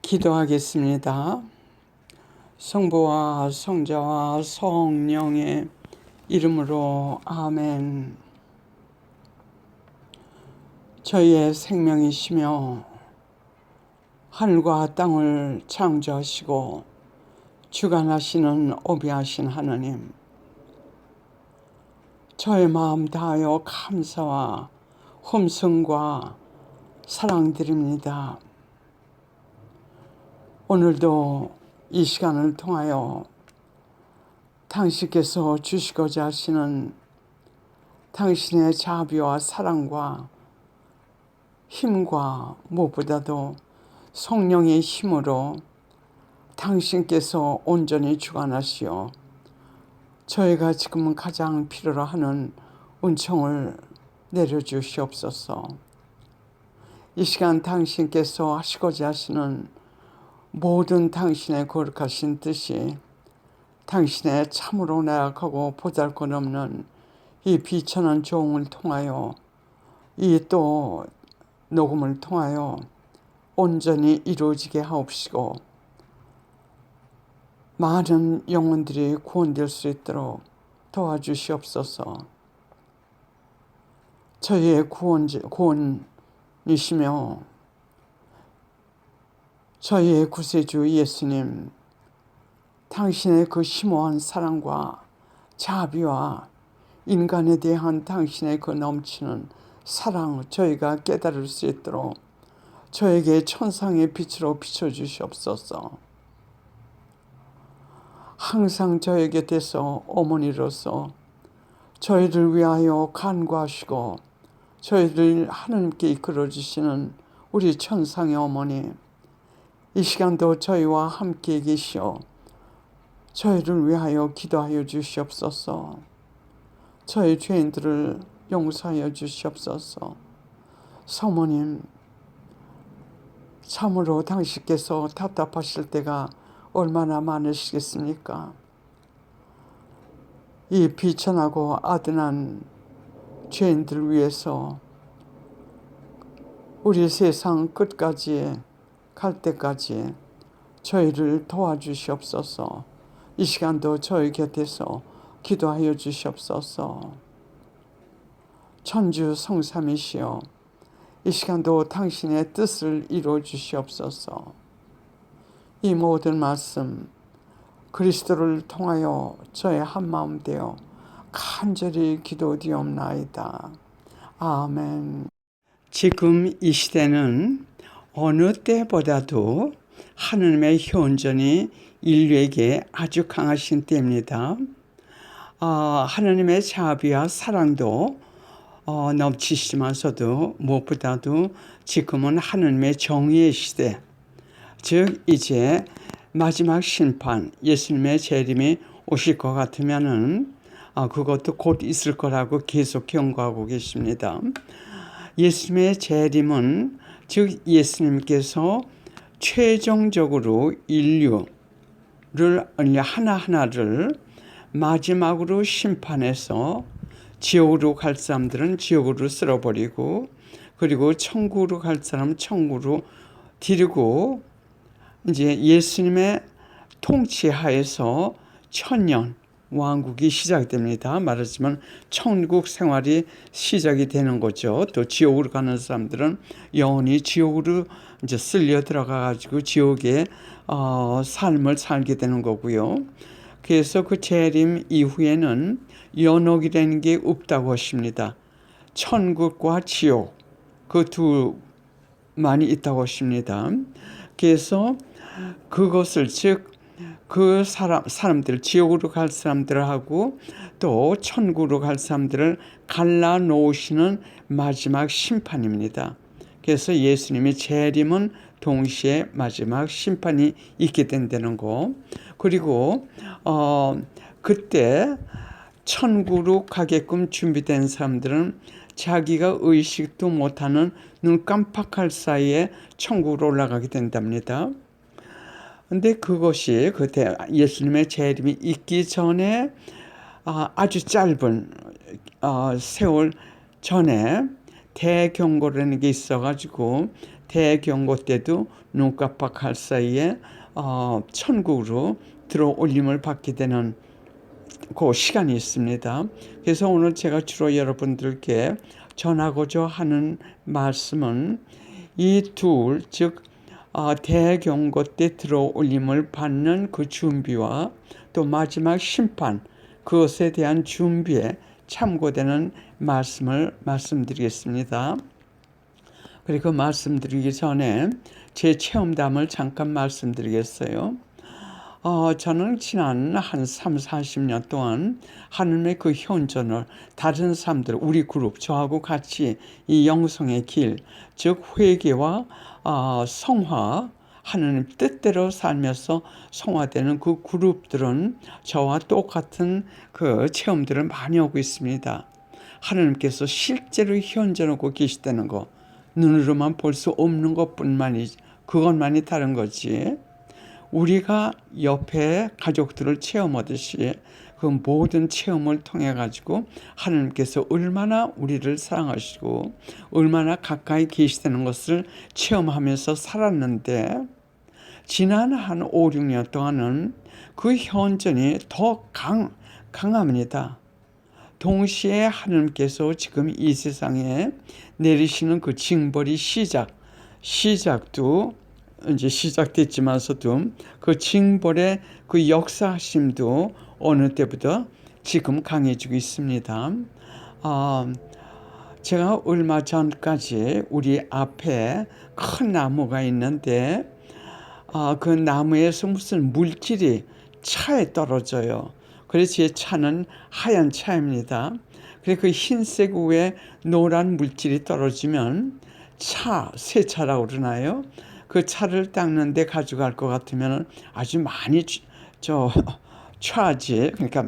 기도하겠습니다. 성부와 성자와 성령의 이름으로 아멘. 저희의 생명이시며 하늘과 땅을 창조하시고 주관하시는 오비하신 하나님, 저의 마음 다하여 감사와 hum성과 사랑드립니다. 오늘도 이 시간을 통하여 당신께서 주시고자 하시는 당신의 자비와 사랑과 힘과 무엇보다도 성령의 힘으로 당신께서 온전히 주관하시어 저희가 지금 가장 필요로 하는 은총을 내려주시옵소서. 이 시간 당신께서 하시고자 하시는 모든 당신의 거룩하신 뜻이 당신의 참으로 나약하고 보잘것없는 이 비천한 종을 통하여 이 또 녹음을 통하여 온전히 이루어지게 하옵시고 많은 영혼들이 구원될 수 있도록 도와주시옵소서. 저희의 구원이시며 저희의 구세주 예수님, 당신의 그 심오한 사랑과 자비와 인간에 대한 당신의 그 넘치는 사랑, 저희가 깨달을 수 있도록 저에게 천상의 빛으로 비춰주시옵소서. 항상 저희 곁에서 어머니로서 저희를 위하여 간구하시고 저희를 하나님께 이끌어주시는 우리 천상의 어머니, 이 시간도 저희와 함께 계시어 저희를 위하여 기도하여 주시옵소서. 저희 죄인들을 용서하여 주시옵소서. 사모님, 참으로 당신께서 답답하실 때가 얼마나 많으시겠습니까? 이 비천하고 아둔한 죄인들 위해서 우리 세상 끝까지 갈 때까지 저희를 도와주시옵소서. 이 시간도 저희 곁에서 기도하여 주시옵소서. 천주 성삼이시여, 이 시간도 당신의 뜻을 이루어 주시옵소서. 이 모든 말씀 그리스도를 통하여 저의 한마음 되어 간절히 기도드리옵나이다. 아멘. 지금 이 시대는 어느 때보다도 하나님의 현존이 인류에게 아주 강하신 때입니다. 하나님의 자비와 사랑도 넘치시면서도 무엇보다도 지금은 하나님의 정의의 시대, 즉 이제 마지막 심판, 예수님의 재림이 오실 것 같으면은 그것도 곧 있을 거라고 계속 경고하고 계십니다. 예수님의 재림은 즉 예수님께서 최종적으로 인류를 하나하나를 마지막으로 심판해서 지옥으로 갈 사람들은 지옥으로 쓸어버리고, 그리고 천국으로 갈 사람은 천국으로 데리고 이제 예수님의 통치하에서 천년 왕국이 시작됩니다. 말하자면 천국 생활이 시작이 되는 거죠. 또 지옥으로 가는 사람들은 영원히 지옥으로 이제 쓸려 들어가 가지고 지옥의 삶을 살게 되는 거고요. 그래서 그 재림 이후에는 연옥이라는 게 없다고 하십니다. 천국과 지옥 그 두만이 있다고 하십니다. 그래서 그것을 즉 그 사람들 지옥으로 갈 사람들하고 또 천국으로 갈 사람들을 갈라놓으시는 마지막 심판입니다. 그래서 예수님의 재림은 동시에 마지막 심판이 있게 된다는 거. 그리고 그때 천국으로 가게끔 준비된 사람들은 자기가 의식도 못하는 눈 깜빡할 사이에 천국으로 올라가게 된답니다. 근데 그것이 그때 예수님의 재림이 있기 전에 아주 짧은 세월 전에 대경고라는 게 있어가지고 대경고 때도 눈 깜빡할 사이에 천국으로 들어올림을 받게 되는 그 시간이 있습니다. 그래서 오늘 제가 주로 여러분들께 전하고자 하는 말씀은 이 둘, 즉 대경고 때 들어올림을 받는 그 준비와 또 마지막 심판, 그것에 대한 준비에 참고되는 말씀을 말씀드리겠습니다. 그리고 말씀드리기 전에 제 체험담을 잠깐 말씀드리겠어요. 저는 지난 한 3, 40년 동안 하나님의 그 현존을 다른 사람들, 우리 그룹, 저하고 같이 이 영성의 길, 즉 회개와 성화, 하나님 뜻대로 살면서 성화되는 그 그룹들은 저와 똑같은 그 체험들을 많이 하고 있습니다. 하나님께서 실제로 현존하고 계시다는 거, 눈으로만 볼 수 없는 것뿐만이, 그것만이 다른 거지. 우리가 옆에 가족들을 체험하듯이 그 모든 체험을 통해 가지고 하나님께서 얼마나 우리를 사랑하시고 얼마나 가까이 계시다는 것을 체험하면서 살았는데, 지난 한 5, 6년 동안은 그 현존이 더 강합니다. 동시에 하나님께서 지금 이 세상에 내리시는 그 징벌이 시작도 이제 시작됐지만서도 그 징벌의 그 역사심도 어느 때보다 지금 강해지고 있습니다. 제가 얼마 전까지 우리 앞에 큰 나무가 있는데 그 나무에서 무슨 물질이 차에 떨어져요. 그래서 제 차는 하얀 차입니다. 그래서 그 흰색 위에 노란 물질이 떨어지면 새 차라고 그러나요? 그 차를 닦는데 가져갈 것 같으면 아주 많이 차지. 그러니까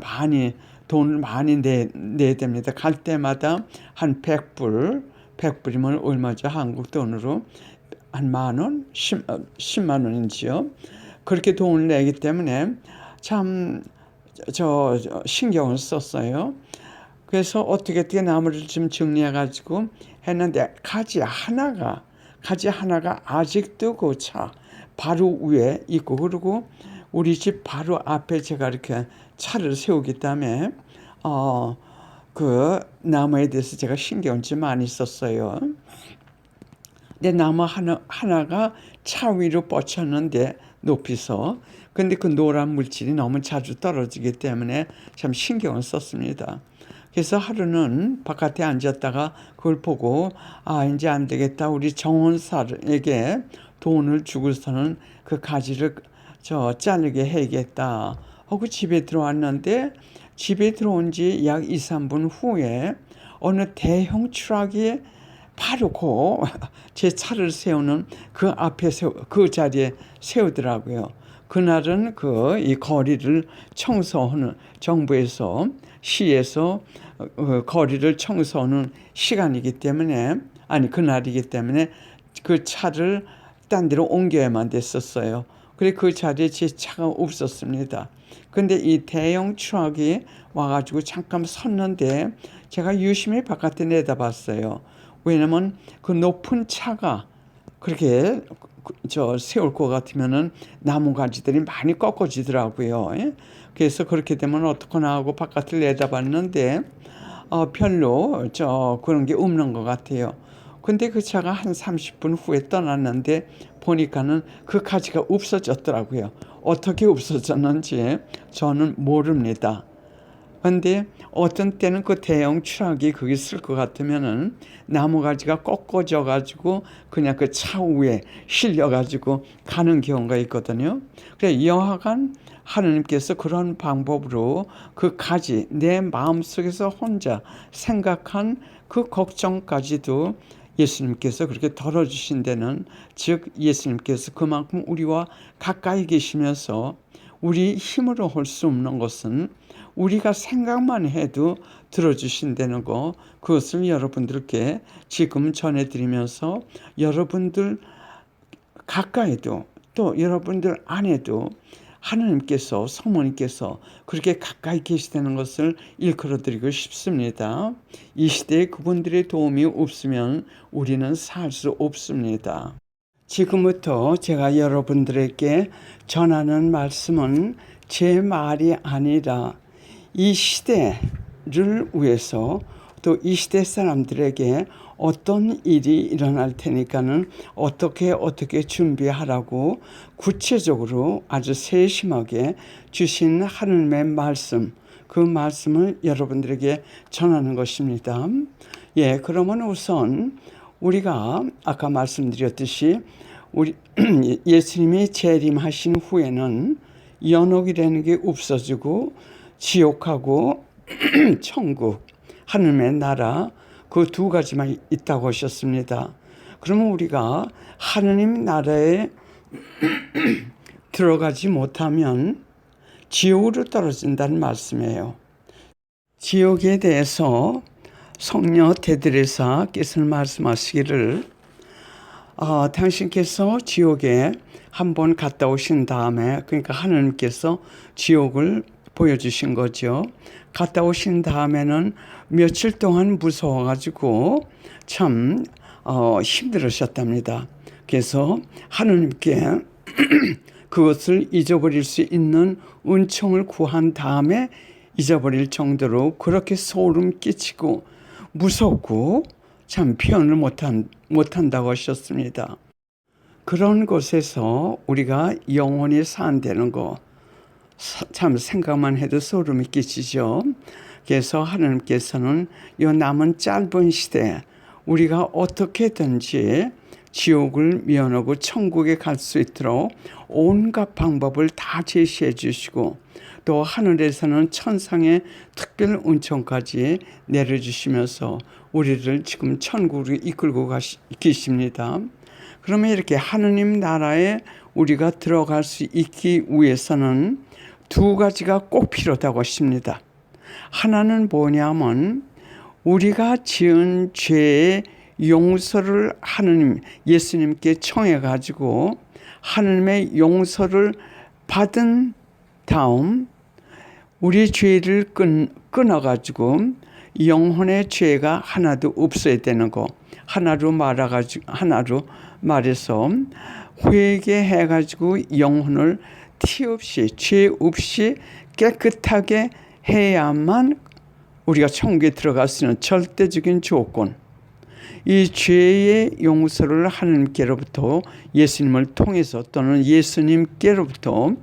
돈을 많이 내야 됩니다. 갈 때마다 한 100불이면 얼마죠? 한국 돈으로 한 10,000원, 10만 원인지요. 그렇게 돈을 내기 때문에 참 신경을 썼어요. 그래서 어떻게 나무를 좀 정리해 가지고 했는데 가지 하나가 아직도 그 차 바로 위에 있고, 그리고 우리 집 바로 앞에 제가 이렇게 차를 세우기 때문에 그 나무에 대해서 제가 신경을 좀 많이 썼어요. 근데 나무 하나가 차 위로 뻗쳤는데 높이서, 근데 그 노란 물질이 너무 자주 떨어지기 때문에 참 신경을 썼습니다. 그래서 하루는 바깥에 앉았다가 그걸 보고 이제 안 되겠다, 우리 정원사에게 돈을 주고서는 그 가지를 자르게 해야겠다 하고 집에 들어왔는데, 집에 들어온 지 약 2, 3분 후에 어느 대형 트럭이 바로 제 차를 세우는 그 앞에 그 자리에 세우더라고요. 그날은 이 거리를 청소하는, 정부에서 시에서 거리를 청소하는 시간이기 때문에, 그날이기 때문에 그 차를 딴 데로 옮겨야만 됐었어요. 그래 그 자리에 제 차가 없었습니다. 근데 이 대형 트럭이 와가지고 잠깐 섰는데 제가 유심히 바깥에 내다봤어요. 왜냐면 그 높은 차가 그렇게 세울 것 같으면은 나무 가지들이 많이 꺾어지더라고요. 그래서 그렇게 되면 어떡하나 하고 바깥을 내다봤는데 별로 그런 게 없는 것 같아요. 근데 그 차가 한 30분 후에 떠났는데 보니까는 그 가지가 없어졌더라고요. 어떻게 없어졌는지 저는 모릅니다. 근데 어떤 때는 그 대형 트럭이 거기 쓸 것 같으면은 나무 가지가 꺾어져 가지고 그냥 그 차 위에 실려 가지고 가는 경우가 있거든요. 그래 여하간 하나님께서 그런 방법으로 그 가지, 내 마음속에서 혼자 생각한 그 걱정까지도 예수님께서 그렇게 덜어주신 데는, 즉 예수님께서 그만큼 우리와 가까이 계시면서 우리 힘으로 할 수 없는 것은 우리가 생각만 해도 들어주신다는 거, 그것을 여러분들께 지금 전해드리면서 여러분들 가까이도 또 여러분들 안에도 하나님께서, 성모님께서 그렇게 가까이 계시다는 것을 일컬어드리고 싶습니다. 이 시대에 그분들의 도움이 없으면 우리는 살 수 없습니다. 지금부터 제가 여러분들에게 전하는 말씀은 제 말이 아니라 이 시대를 위해서 또 이 시대 사람들에게 어떤 일이 일어날 테니까는 어떻게 준비하라고 구체적으로 아주 세심하게 주신 하나님의 말씀, 그 말씀을 여러분들에게 전하는 것입니다. 그러면 우선 우리가 아까 말씀드렸듯이 우리 예수님이 재림하신 후에는 연옥이라는 게 없어지고 지옥하고 천국, 하늘의 나라, 그 두 가지만 있다고 하셨습니다. 그러면 우리가 하느님 나라에 들어가지 못하면 지옥으로 떨어진다는 말씀이에요. 지옥에 대해서 성녀 테드레사께서 말씀하시기를 당신께서 지옥에 한번 갔다 오신 다음에, 그러니까 하느님께서 지옥을 보여주신 거죠. 갔다 오신 다음에는 며칠 동안 무서워가지고 참 힘들으셨답니다. 그래서 하느님께 그것을 잊어버릴 수 있는 은총을 구한 다음에 잊어버릴 정도로 그렇게 소름 끼치고 무섭고 참 표현을 못한다고 하셨습니다. 그런 곳에서 우리가 영원히 산다는 거 참 생각만 해도 소름이 끼치죠. 그래서 하나님께서는 이 남은 짧은 시대 우리가 어떻게든지 지옥을 면하고 천국에 갈 수 있도록 온갖 방법을 다 제시해 주시고 또 하늘에서는 천상의 특별 은총까지 내려주시면서 우리를 지금 천국으로 이끌고 계십니다. 그러면 이렇게 하느님 나라에 우리가 들어갈 수 있기 위해서는 두 가지가 꼭 필요하다고 하십니다. 하나는 뭐냐면 우리가 지은 죄의 용서를 하느님 예수님께 청해 가지고 하느님의 용서를 받은 다음 우리 죄를 끊어 가지고 영혼의 죄가 하나도 없어야 되는 거. 하나로 말해서 회개해 가지고 영혼을 티 없이 죄 없이 깨끗하게 해야만 우리가 천국에 들어갈 수 있는 절대적인 조건. 이 죄의 용서를 하나님께로부터 예수님을 통해서 또는 예수님께로부터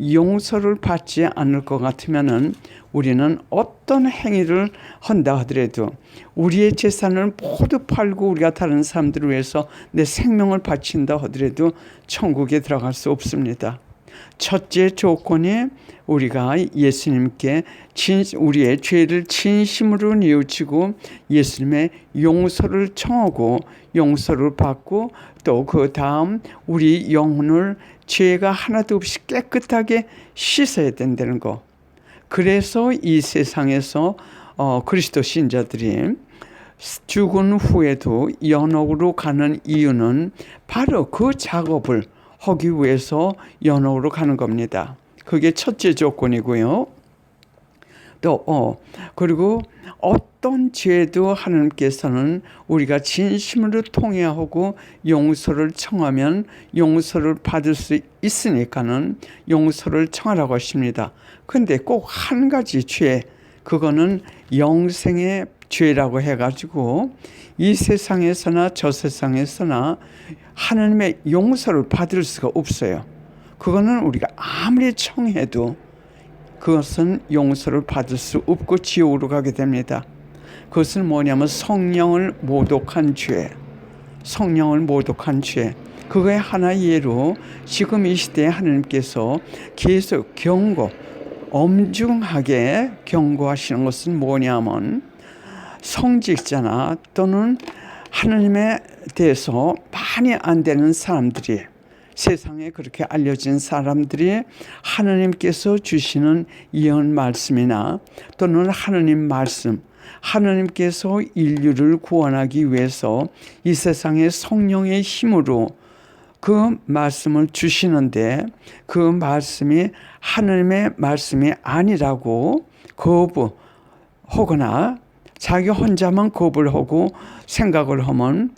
용서를 받지 않을 것 같으면은 우리는 어떤 행위를 한다 하더라도 우리의 재산을 모두 팔고 우리가 다른 사람들을 위해서 내 생명을 바친다 하더라도 천국에 들어갈 수 없습니다. 첫째 조건이 우리가 예수님께 우리의 죄를 진심으로 뉘우치고 예수님의 용서를 청하고 용서를 받고 또 그 다음 우리 영혼을 죄가 하나도 없이 깨끗하게 씻어야 된다는 거. 그래서 이 세상에서 그리스도 신자들이 죽은 후에도 연옥으로 가는 이유는 바로 그 작업을 하기 위해서 연옥으로 가는 겁니다. 그게 첫째 조건이고요. 또 그리고 어떤 죄도 하나님께서는 우리가 진심으로 통회하고 용서를 청하면 용서를 받을 수 있으니까는 용서를 청하라고 하십니다. 근데 꼭 한 가지 죄, 그거는 영생의 죄라고 해가지고 이 세상에서나 저 세상에서나 하나님의 용서를 받을 수가 없어요. 그거는 우리가 아무리 청해도 그것은 용서를 받을 수 없고 지옥으로 가게 됩니다. 그것은 뭐냐면 성령을 모독한 죄. 성령을 모독한 죄. 그거의 하나 예로 지금 이 시대에 하나님께서 계속 엄중하게 경고하시는 것은 뭐냐면 성직자나 또는 하나님에 대해서 많이 안 되는 사람들이 세상에 그렇게 알려진 사람들이 하나님께서 주시는 예언 말씀이나 또는 하나님 말씀, 하나님께서 인류를 구원하기 위해서 이 세상에 성령의 힘으로 그 말씀을 주시는데 그 말씀이 하나님의 말씀이 아니라고 거부하거나 자기 혼자만 거부를 하고 생각을 하면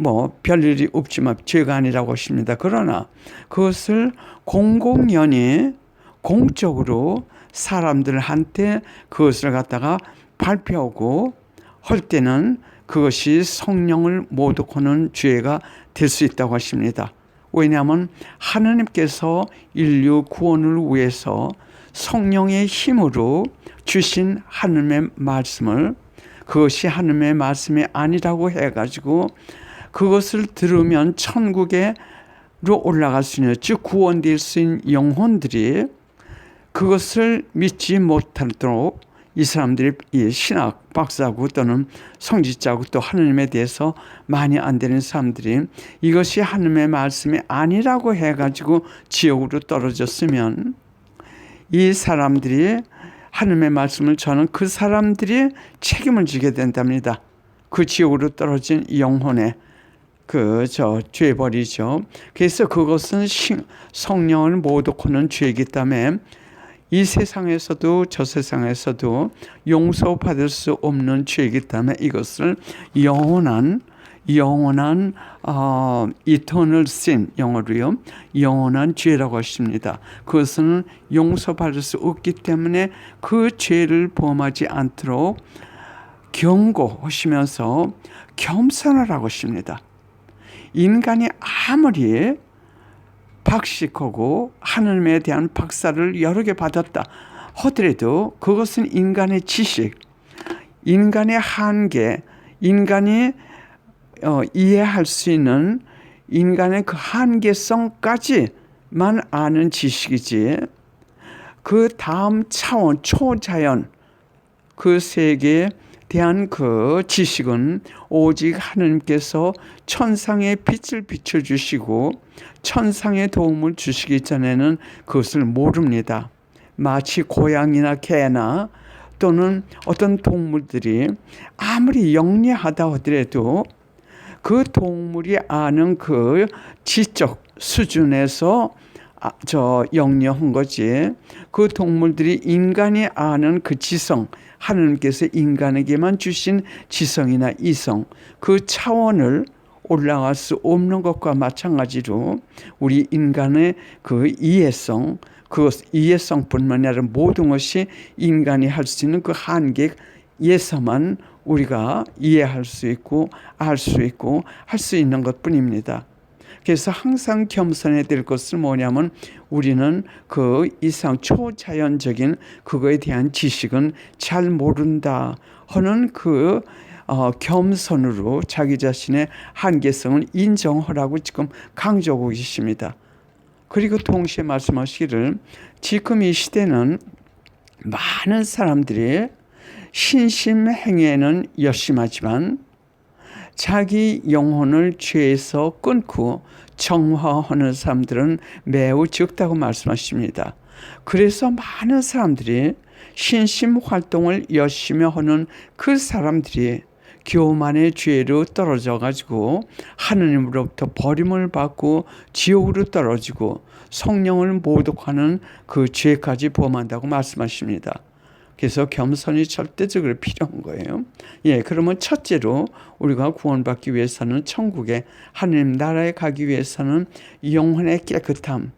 뭐 별일이 없지만 죄가 아니라고 하십니다. 그러나 그것을 공공연히 공적으로 사람들한테 그것을 갖다가 발표하고 할 때는 그것이 성령을 모독하는 죄가 될 수 있다고 하십니다. 왜냐하면 하나님께서 인류 구원을 위해서 성령의 힘으로 주신 하나님의 말씀을, 그것이 하나님의 말씀이 아니라고 해가지고 그것을 들으면 천국으로 올라갈 수 있는, 즉 구원될 수 있는 영혼들이 그것을 믿지 못하도록 이 사람들이 이 신학 박사고 또는 성직자고 또 하나님에 대해서 많이 안 되는 사람들이 이것이 하나님의 말씀이 아니라고 해가지고 지옥으로 떨어졌으면 이 사람들이 하나님의 말씀을 전한 그 사람들이 책임을 지게 된답니다. 그 지옥으로 떨어진 영혼의 죄벌이죠. 그래서 그것은 성령을 모독하는 죄이기 때문에 이 세상에서도 저 세상에서도 용서받을 수 없는 죄이기 때문에 이것을 영원한 eternal sin, 영어로요, 영원한 죄라고 하십니다. 그것은 용서받을 수 없기 때문에 그 죄를 범하지 않도록 경고하시면서 겸손하라고 하십니다. 인간이 아무리 박식하고 하나님에 대한 박사를 여러 개 받았다 하더라도 그것은 인간의 지식, 인간의 한계, 인간이 이해할 수 있는 인간의 그 한계성까지만 아는 지식이지, 그 다음 차원 초자연 그 세계에 대한 그 지식은 오직 하나님께서 천상의 빛을 비춰주시고 천상의 도움을 주시기 전에는 그것을 모릅니다. 마치 고양이나 개나 또는 어떤 동물들이 아무리 영리하다 하더라도 그 동물이 아는 그 지적 수준에서 영리한 거지, 그 동물들이 인간이 아는 그 지성, 하나님께서 인간에게만 주신 지성이나 이성, 그 차원을 올라갈 수 없는 것과 마찬가지로 우리 인간의 그 이해성, 그 이해성뿐만 아니라 모든 것이 인간이 할 수 있는 그 한계에서만 우리가 이해할 수 있고 알 수 있고 할 수 있는 것뿐입니다. 그래서 항상 겸손해야 될 것은 뭐냐면 우리는 그 이상 초자연적인 그거에 대한 지식은 잘 모른다 하는 그 겸손으로 자기 자신의 한계성을 인정하라고 지금 강조하고 계십니다. 그리고 동시에 말씀하시기를 지금 이 시대는 많은 사람들이 신심행위에는 열심하지만 자기 영혼을 죄에서 끊고 정화하는 사람들은 매우 적다고 말씀하십니다. 그래서 많은 사람들이 신심 활동을 열심히 하는 그 사람들이 교만의 죄로 떨어져 가지고 하느님으로부터 버림을 받고 지옥으로 떨어지고 성령을 모독하는 그 죄까지 범한다고 말씀하십니다. 그래서 겸손이 절대적으로 필요한 거예요. 그러면 첫째로 우리가 구원받기 위해서는 천국에 하나님 나라에 가기 위해서는 영혼의 깨끗함,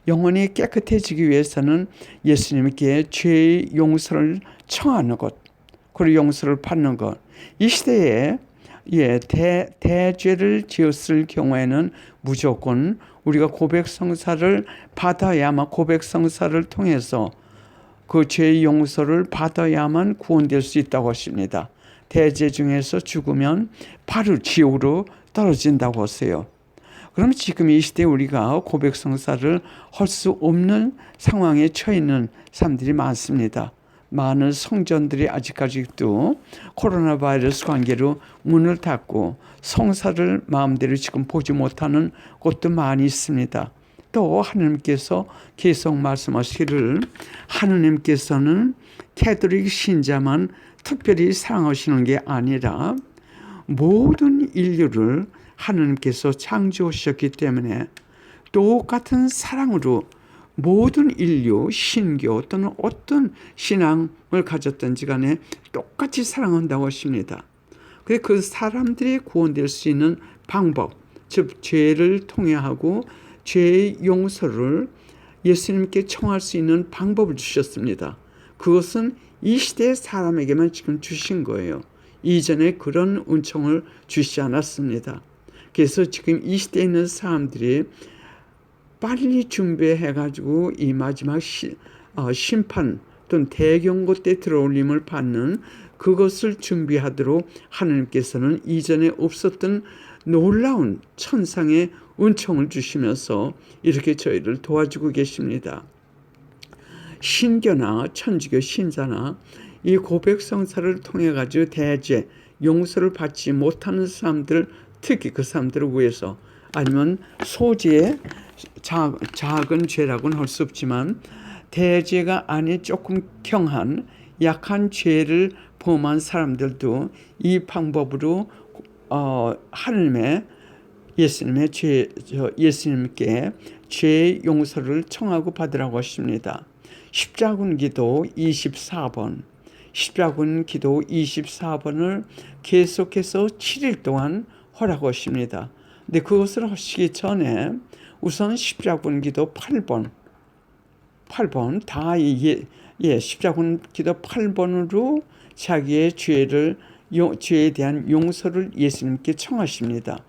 영혼이 깨끗해지기 위해서는 예수님께 죄의 용서를 청하는 것, 그리고 용서를 받는 것. 이 시대에 대죄를 지었을 경우에는 무조건 우리가 고백성사를 받아야만, 고백성사를 통해서 그 죄의 용서를 받아야만 구원될 수 있다고 하십니다. 대죄 중에서 죽으면 바로 지옥으로 떨어진다고 하세요. 그럼 지금 이 시대에 우리가 고백성사를 할 수 없는 상황에 처해 있는 사람들이 많습니다. 많은 성전들이 아직까지도 코로나 바이러스 관계로 문을 닫고 성사를 마음대로 지금 보지 못하는 곳도 많이 있습니다. 또 하나님께서 계속 말씀하시기를 하나님께서는 캐톨릭 신자만 특별히 사랑하시는 게 아니라 모든 인류를 하나님께서 창조하셨기 때문에 똑같은 사랑으로 모든 인류, 신교 또는 어떤 신앙을 가졌든지 간에 똑같이 사랑한다고 하십니다. 그 사람들이 구원될 수 있는 방법, 즉 죄를 통회하고 죄의 용서를 예수님께 청할 수 있는 방법을 주셨습니다. 그것은 이 시대의 사람에게만 지금 주신 거예요. 이전에 그런 은총을 주시지 않았습니다. 그래서 지금 이 시대에 있는 사람들이 빨리 준비해가지고 이 마지막 심판 또는 대경고 때 들어올림을 받는 그것을 준비하도록 하나님께서는 이전에 없었던 놀라운 천상의 은총을 주시면서 이렇게 저희를 도와주고 계십니다. 신교나 천주교 신자나 이 고백성사를 통해 가지고 대죄 용서를 받지 못하는 사람들, 특히 그 사람들을 위해서, 아니면 소재의 작은 죄라고는 할 수 없지만 대죄가 아닌 조금 경한 약한 죄를 범한 사람들도 이 방법으로 예수님께 죄 용서를 청하고 받으라고 하십니다. 십자군 기도 24번, 십자군 기도 24번을 계속해서 7일 동안 하라고 하십니다. 근데 그것을 하시기 전에 우선 십자군 기도 8번 다 십자군 기도 8번으로 자기의 죄에 대한 용서를 예수님께 청하십니다.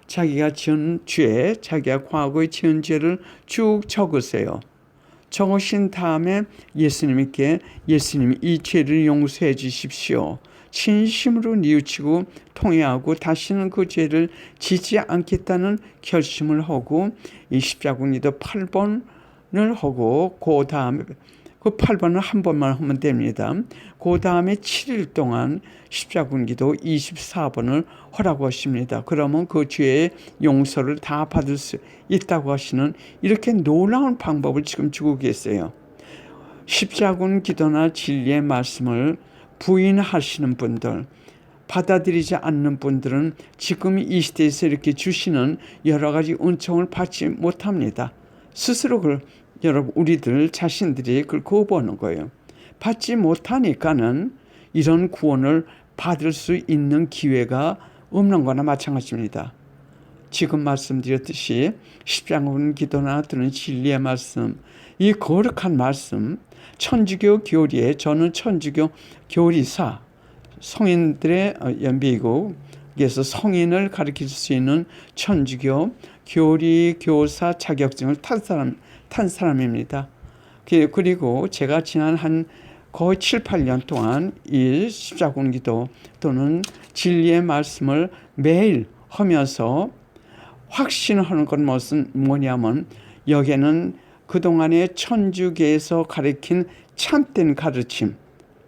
자기가 지은 죄, 자기가 과거에 지은 죄를 쭉 적으세요. 적으신 다음에 예수님께 예수님 이 죄를 용서해 주십시오. 진심으로 뉘우치고 통회하고 다시는 그 죄를 지지 않겠다는 결심을 하고 이 십자군 기도 8번을 하고 그 다음에 그 8번을 한 번만 하면 됩니다. 그 다음에 7일 동안 십자군 기도 24번을 하라고 하십니다. 그러면 그 죄의 용서를 다 받을 수 있다고 하시는 이렇게 놀라운 방법을 지금 주고 계세요. 십자군 기도나 진리의 말씀을 부인하시는 분들, 받아들이지 않는 분들은 지금 이 시대에서 이렇게 주시는 여러 가지 은총을 받지 못합니다. 스스로 여러분 우리들 자신들이 그걸 거부하는 거예요. 받지 못하니까는 이런 구원을 받을 수 있는 기회가 없는 거나 마찬가지입니다. 지금 말씀드렸듯이 십자군 기도나 또는 진리의 말씀, 이 거룩한 말씀, 천주교 교리에 저는 천주교 교리사, 성인들의 연비이고,그래서 성인을 가르칠 수 있는 천주교 교리 교사 자격증을 탄 사람입니다. 그리고 제가 지난 거의 7, 8년 동안 이 십자군 기도 또는 진리의 말씀을 매일 하면서 확신하는 건 뭐냐면 여기에는 그동안의 천주교에서 가르친 참된 가르침,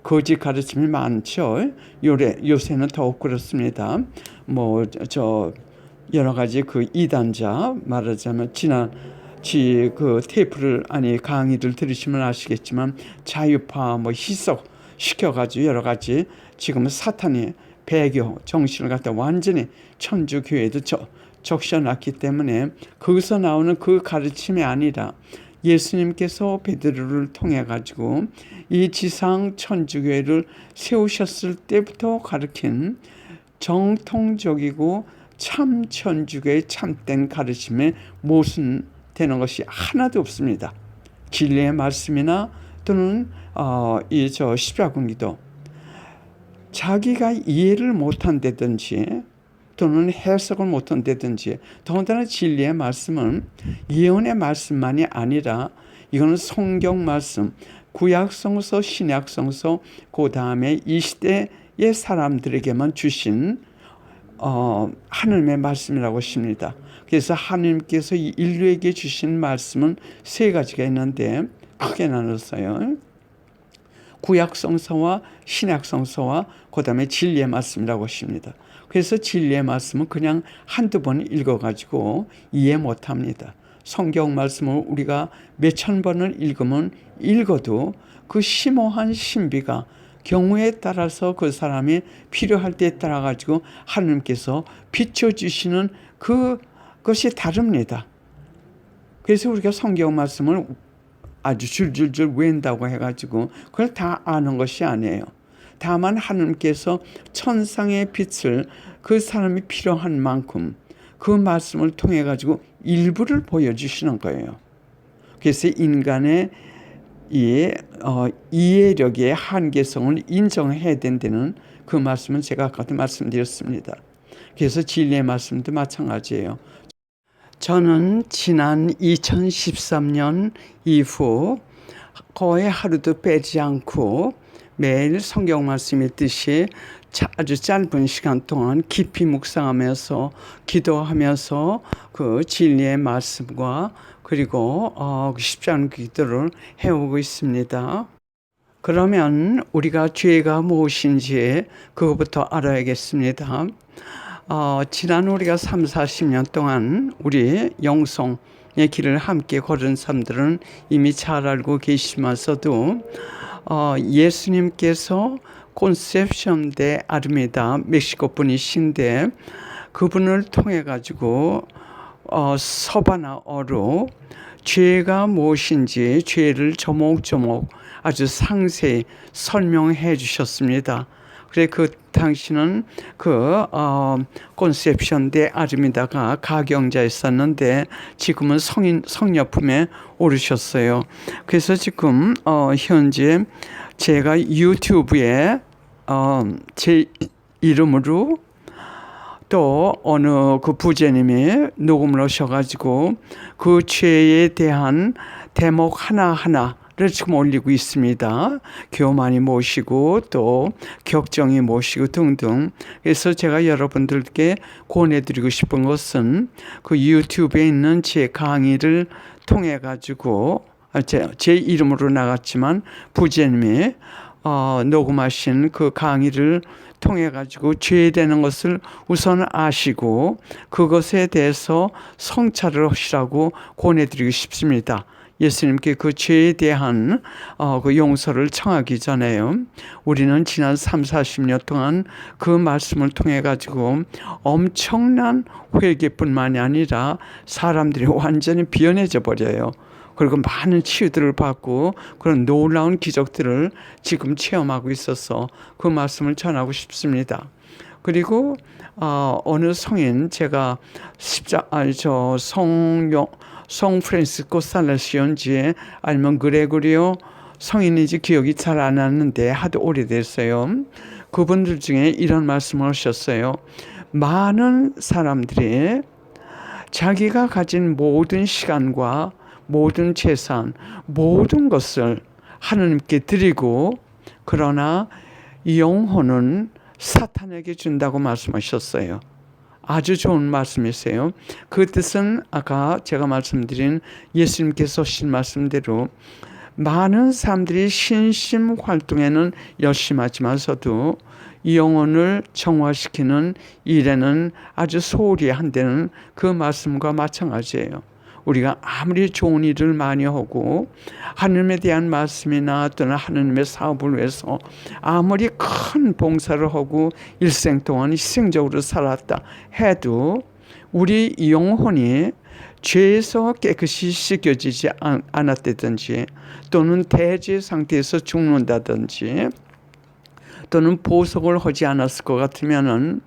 거짓 가르침이 많죠. 요새는 더욱 그렇습니다. 여러 가지 그 이단자, 말하자면 그 강의를 들으시면 아시겠지만 자유파 희석 시켜가지고 여러 가지 지금 사탄이 배교 정신을 갖다 완전히 천주교회도 적셔놨기 때문에 거기서 나오는 그 가르침이 아니라 예수님께서 베드로를 통해 가지고 이 지상 천주교회를 세우셨을 때부터 가르친 정통적이고 참 천주교의 참된 가르침에 모순되는 것이 하나도 없습니다. 진리의 말씀이나 또는 십자군 기도, 자기가 이해를 못한다든지 또는 해석을 못한다든지, 더군다나 진리의 말씀은 예언의 말씀만이 아니라 이거는 성경 말씀, 구약성서, 신약성서, 그 다음에 이 시대의 사람들에게만 주신 하나님의 말씀이라고 하십니다. 그래서 하나님께서 인류에게 주신 말씀은 세 가지가 있는데 크게 나눴어요. 구약성서와 신약성서와 그 다음에 진리의 말씀이라고 하십니다. 그래서 진리의 말씀은 그냥 한두 번 읽어가지고 이해 못합니다. 성경 말씀을 우리가 몇천 번을 읽어도 그 심오한 신비가 경우에 따라서 그 사람이 필요할 때에 따라 가지고 하나님께서 비춰주시는 그것이 다릅니다. 그래서 우리가 성경 말씀을 아주 줄줄줄 외운다고 해가지고 그걸 다 아는 것이 아니에요. 다만 하나님께서 천상의 빛을 그 사람이 필요한 만큼 그 말씀을 통해 가지고 일부를 보여주시는 거예요. 그래서 인간의 이해력의 한계성을 인정해야 된다는 그 말씀은 제가 아까도 말씀드렸습니다. 그래서 진리의 말씀도 마찬가지예요. 저는 지난 2013년 이후 거의 하루도 빼지 않고 매일 성경 말씀 읽듯이 아주 짧은 시간 동안 깊이 묵상하면서 기도하면서 그 진리의 말씀과 그리고 십자가 기도를 해오고 있습니다. 그러면 우리가 죄가 무엇인지 그것부터 알아야겠습니다. 지난 우리가 30-40년 동안 우리 영성의 길을 함께 걸은 사람들은 이미 잘 알고 계시면서도 예수님께서 콘셉션 데 아르메다 멕시코 분이신데 그분을 통해 가지고 서바나어로 죄가 무엇인지 죄를 조목조목 아주 상세히 설명해 주셨습니다. 그래 그 당시는 그 콘셉션 데 아르미다가 가경자였었는데 지금은 성녀품에 오르셨어요. 그래서 지금 현재 제가 유튜브에 제 이름으로 또 어느 그 부제님이 녹음을 하셔가지고 그 죄에 대한 대목 하나하나를 지금 올리고 있습니다. 교만이 모시고 또 격정이 모시고 등등. 그래서 제가 여러분들께 권해드리고 싶은 것은 그 유튜브에 있는 제 강의를 통해 가지고 제 이름으로 나갔지만 부제님이 녹음하신 그 강의를 통해 가지고 죄되는 것을 우선 아시고 그것에 대해서 성찰을 하시라고 권해드리고 싶습니다. 예수님께 그 죄에 대한 그 용서를 청하기 전에요. 우리는 지난 30-40년 동안 그 말씀을 통해 가지고 엄청난 회개뿐만이 아니라 사람들이 완전히 비연해져 버려요. 그리고 많은 치유들을 받고 그런 놀라운 기적들을 지금 체험하고 있어서 그 말씀을 전하고 싶습니다. 그리고 어느 성인 제가 성 프란시스코 살라시온지 아니면 그레고리오 성인인지 기억이 잘 안 나는데 하도 오래됐어요. 그분들 중에 이런 말씀을 하셨어요. 많은 사람들이 자기가 가진 모든 시간과 모든 재산, 모든 것을 하나님께 드리고 그러나 영혼은 사탄에게 준다고 말씀하셨어요. 아주 좋은 말씀이세요. 그 뜻은 아까 제가 말씀드린 예수님께서 하신 말씀대로 많은 사람들이 신심 활동에는 열심하지만서도 영혼을 정화시키는 일에는 아주 소홀히 한다는 그 말씀과 마찬가지예요. 우리가 아무리 좋은 일을 많이 하고 하나님에 대한 말씀이나 또는 하나님의 사업을 위해서 아무리 큰 봉사를 하고 일생 동안 희생적으로 살았다 해도 우리 영혼이 죄에서 깨끗이 씻겨지지 않았다든지 또는 대죄 상태에서 죽는다든지 또는 보석을 하지 않았을 것 같으면은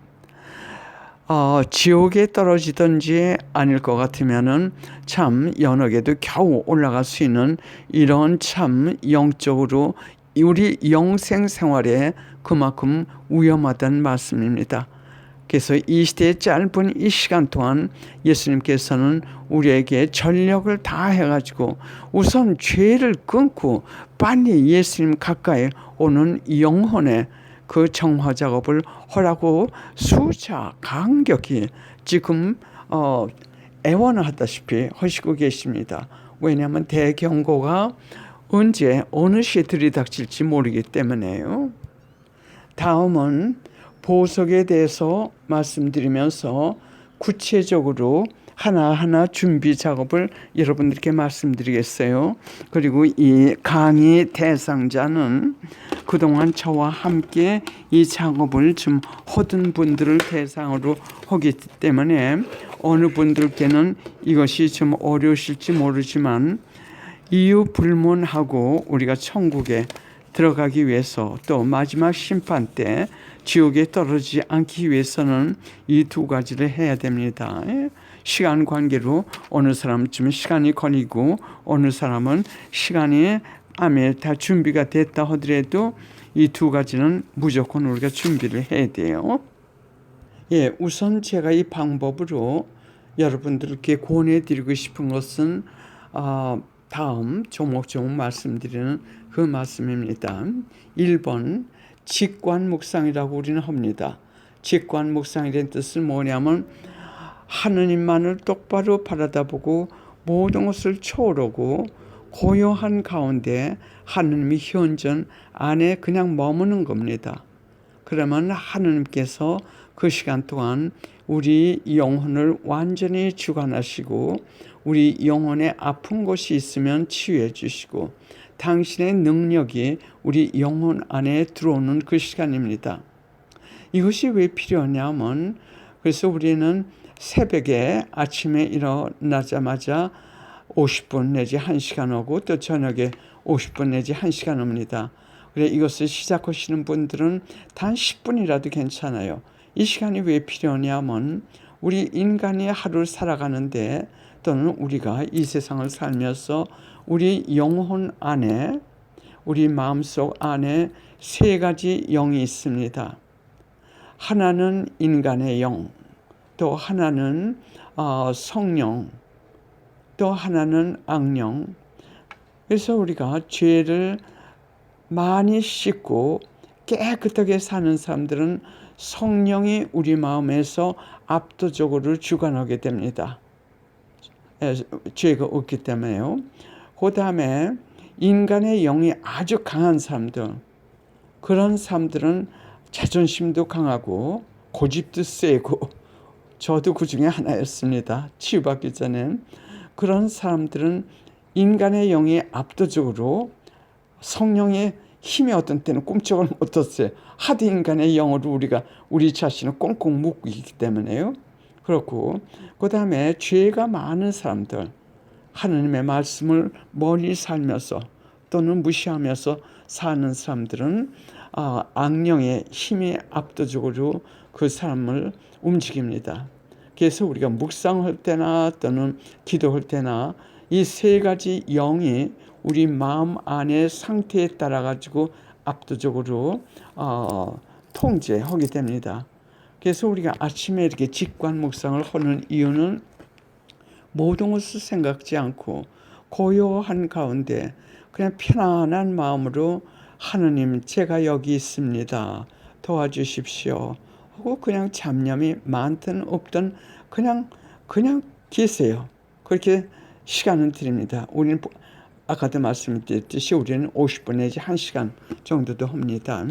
지옥에 떨어지든지 아닐 것 같으면은 참 연옥에도 겨우 올라갈 수 있는 이런 참 영적으로 우리 영생 생활에 그만큼 위험하다는 말씀입니다. 그래서 이 시대의 짧은 이 시간 동안 예수님께서는 우리에게 전력을 다해가지고 우선 죄를 끊고 빨리 예수님 가까이 오는 영혼의 그 정화 작업을 하라고 수차 간격히 지금 애원하다시피 하시고 계십니다. 왜냐하면 대경고가 언제 어느 시에 들이닥칠지 모르기 때문에요. 다음은 보석에 대해서 말씀드리면서 구체적으로 하나하나 준비 작업을 여러분들께 말씀드리겠어요. 그리고 이 강의 대상자는 그동안 저와 함께 이 작업을 좀 하던 분들을 대상으로 하기 때문에 어느 분들께는 이것이 좀 어려우실지 모르지만 이유 불문하고 우리가 천국에 들어가기 위해서 또 마지막 심판 때 지옥에 떨어지지 않기 위해서는 이 두 가지를 해야 됩니다. 시간 관계로 어느 사람쯤은 시간이 걸리고 어느 사람은 시간이 아멘 다 준비가 됐다 하더라도 이 두 가지는 무조건 우리가 준비를 해야 돼요. 예, 우선 제가 이 방법으로 여러분들께 권해드리고 싶은 것은 다음 조목조목 말씀드리는 그 말씀입니다. 1번 직관 묵상이라고 우리는 합니다. 직관 묵상이라는 뜻은 뭐냐면 하느님만을 똑바로 바라다보고 모든 것을 초월하고 고요한 가운데 하느님의 현존 안에 그냥 머무는 겁니다. 그러면 하느님께서 그 시간 동안 우리 영혼을 완전히 주관하시고 우리 영혼에 아픈 곳이 있으면 치유해 주시고 당신의 능력이 우리 영혼 안에 들어오는 그 시간입니다. 이것이 왜 필요하냐면 그래서 우리는 새벽에 아침에 일어나자마자 50분 내지 1시간 오고 또 저녁에 50분 내지 1시간 옵니다. 그래 이것을 시작하시는 분들은 단 10분이라도 괜찮아요. 이 시간이 왜 필요하냐면 우리 인간이 하루를 살아가는데 또는 우리가 이 세상을 살면서 우리 영혼 안에 우리 마음속 안에 세 가지 영이 있습니다. 하나는 인간의 영, 또 하나는 성령, 또 하나는 악령. 그래서 우리가 죄를 많이 씻고 깨끗하게 사는 사람들은 성령이 우리 마음에서 압도적으로 주관하게 됩니다. 죄가 없기 때문에요. 그 다음에 인간의 영이 아주 강한 사람들, 그런 사람들은 자존심도 강하고 고집도 세고 저도 그 중에 하나였습니다. 치유받기 전에. 그런 사람들은 인간의 영이 압도적으로 성령의 힘이 어떤 때는 꿈쩍을 못했어요. 하도 인간의 영으로 우리가 우리 자신을 꽁꽁 묶고 있기 때문에요. 그렇고 그 다음에 죄가 많은 사람들, 하나님의 말씀을 멀리 살면서 또는 무시하면서 사는 사람들은 악령의 힘이 압도적으로 그 사람을 움직입니다. 그래서 우리가 묵상할 때나 또는 기도할 때나 이 세 가지 영이 우리 마음 안의 상태에 따라 가지고 압도적으로 통제하게 됩니다. 그래서 우리가 아침에 이렇게 직관 묵상을 하는 이유는 모든 것을 생각지 않고 고요한 가운데 그냥 편안한 마음으로 하느님 제가 여기 있습니다. 도와주십시오. 하고 그냥 잡념이 많든 없든 그냥 계세요. 그렇게 시간을 드립니다. 우리는 아까도 말씀드렸듯이 우리는 50분 내지 1시간 정도도 합니다.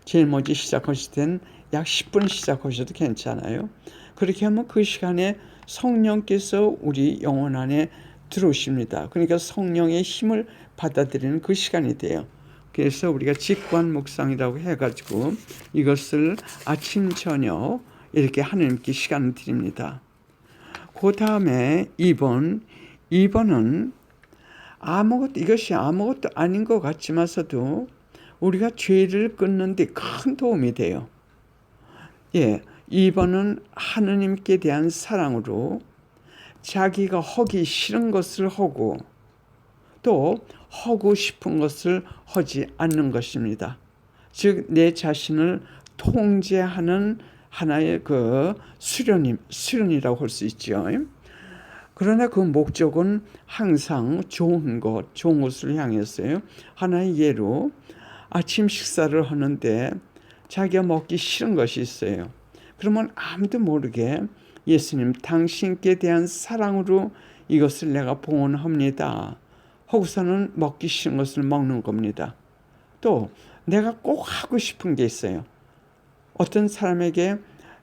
제일 먼저 시작하실 때는 약 10분 시작하셔도 괜찮아요. 그렇게 하면 그 시간에 성령께서 우리 영혼 안에 들어오십니다. 그러니까 성령의 힘을 받아들이는 그 시간이 돼요. 그래서 우리가 직관 묵상이라고 해가지고 이것을 아침 저녁 이렇게 하나님께 시간을 드립니다. 그 다음에 2번은 이것이 아무것도 아닌 것 같지만서도 우리가 죄를 끊는데 큰 도움이 돼요. 예, 2번은 하느님께 대한 사랑으로 자기가 하기 싫은 것을 하고 또 하고 싶은 것을 하지 않는 것입니다. 즉 내 자신을 통제하는 하나의 그 수련이라고 할 수 있죠. 그러나 그 목적은 항상 좋은 것을 향했어요. 하나의 예로 아침 식사를 하는데 자기가 먹기 싫은 것이 있어요. 그러면 아무도 모르게 예수님 당신께 대한 사랑으로 이것을 내가 봉헌합니다. 하고서는 먹기 싫은 것을 먹는 겁니다. 또 내가 꼭 하고 싶은 게 있어요. 어떤 사람에게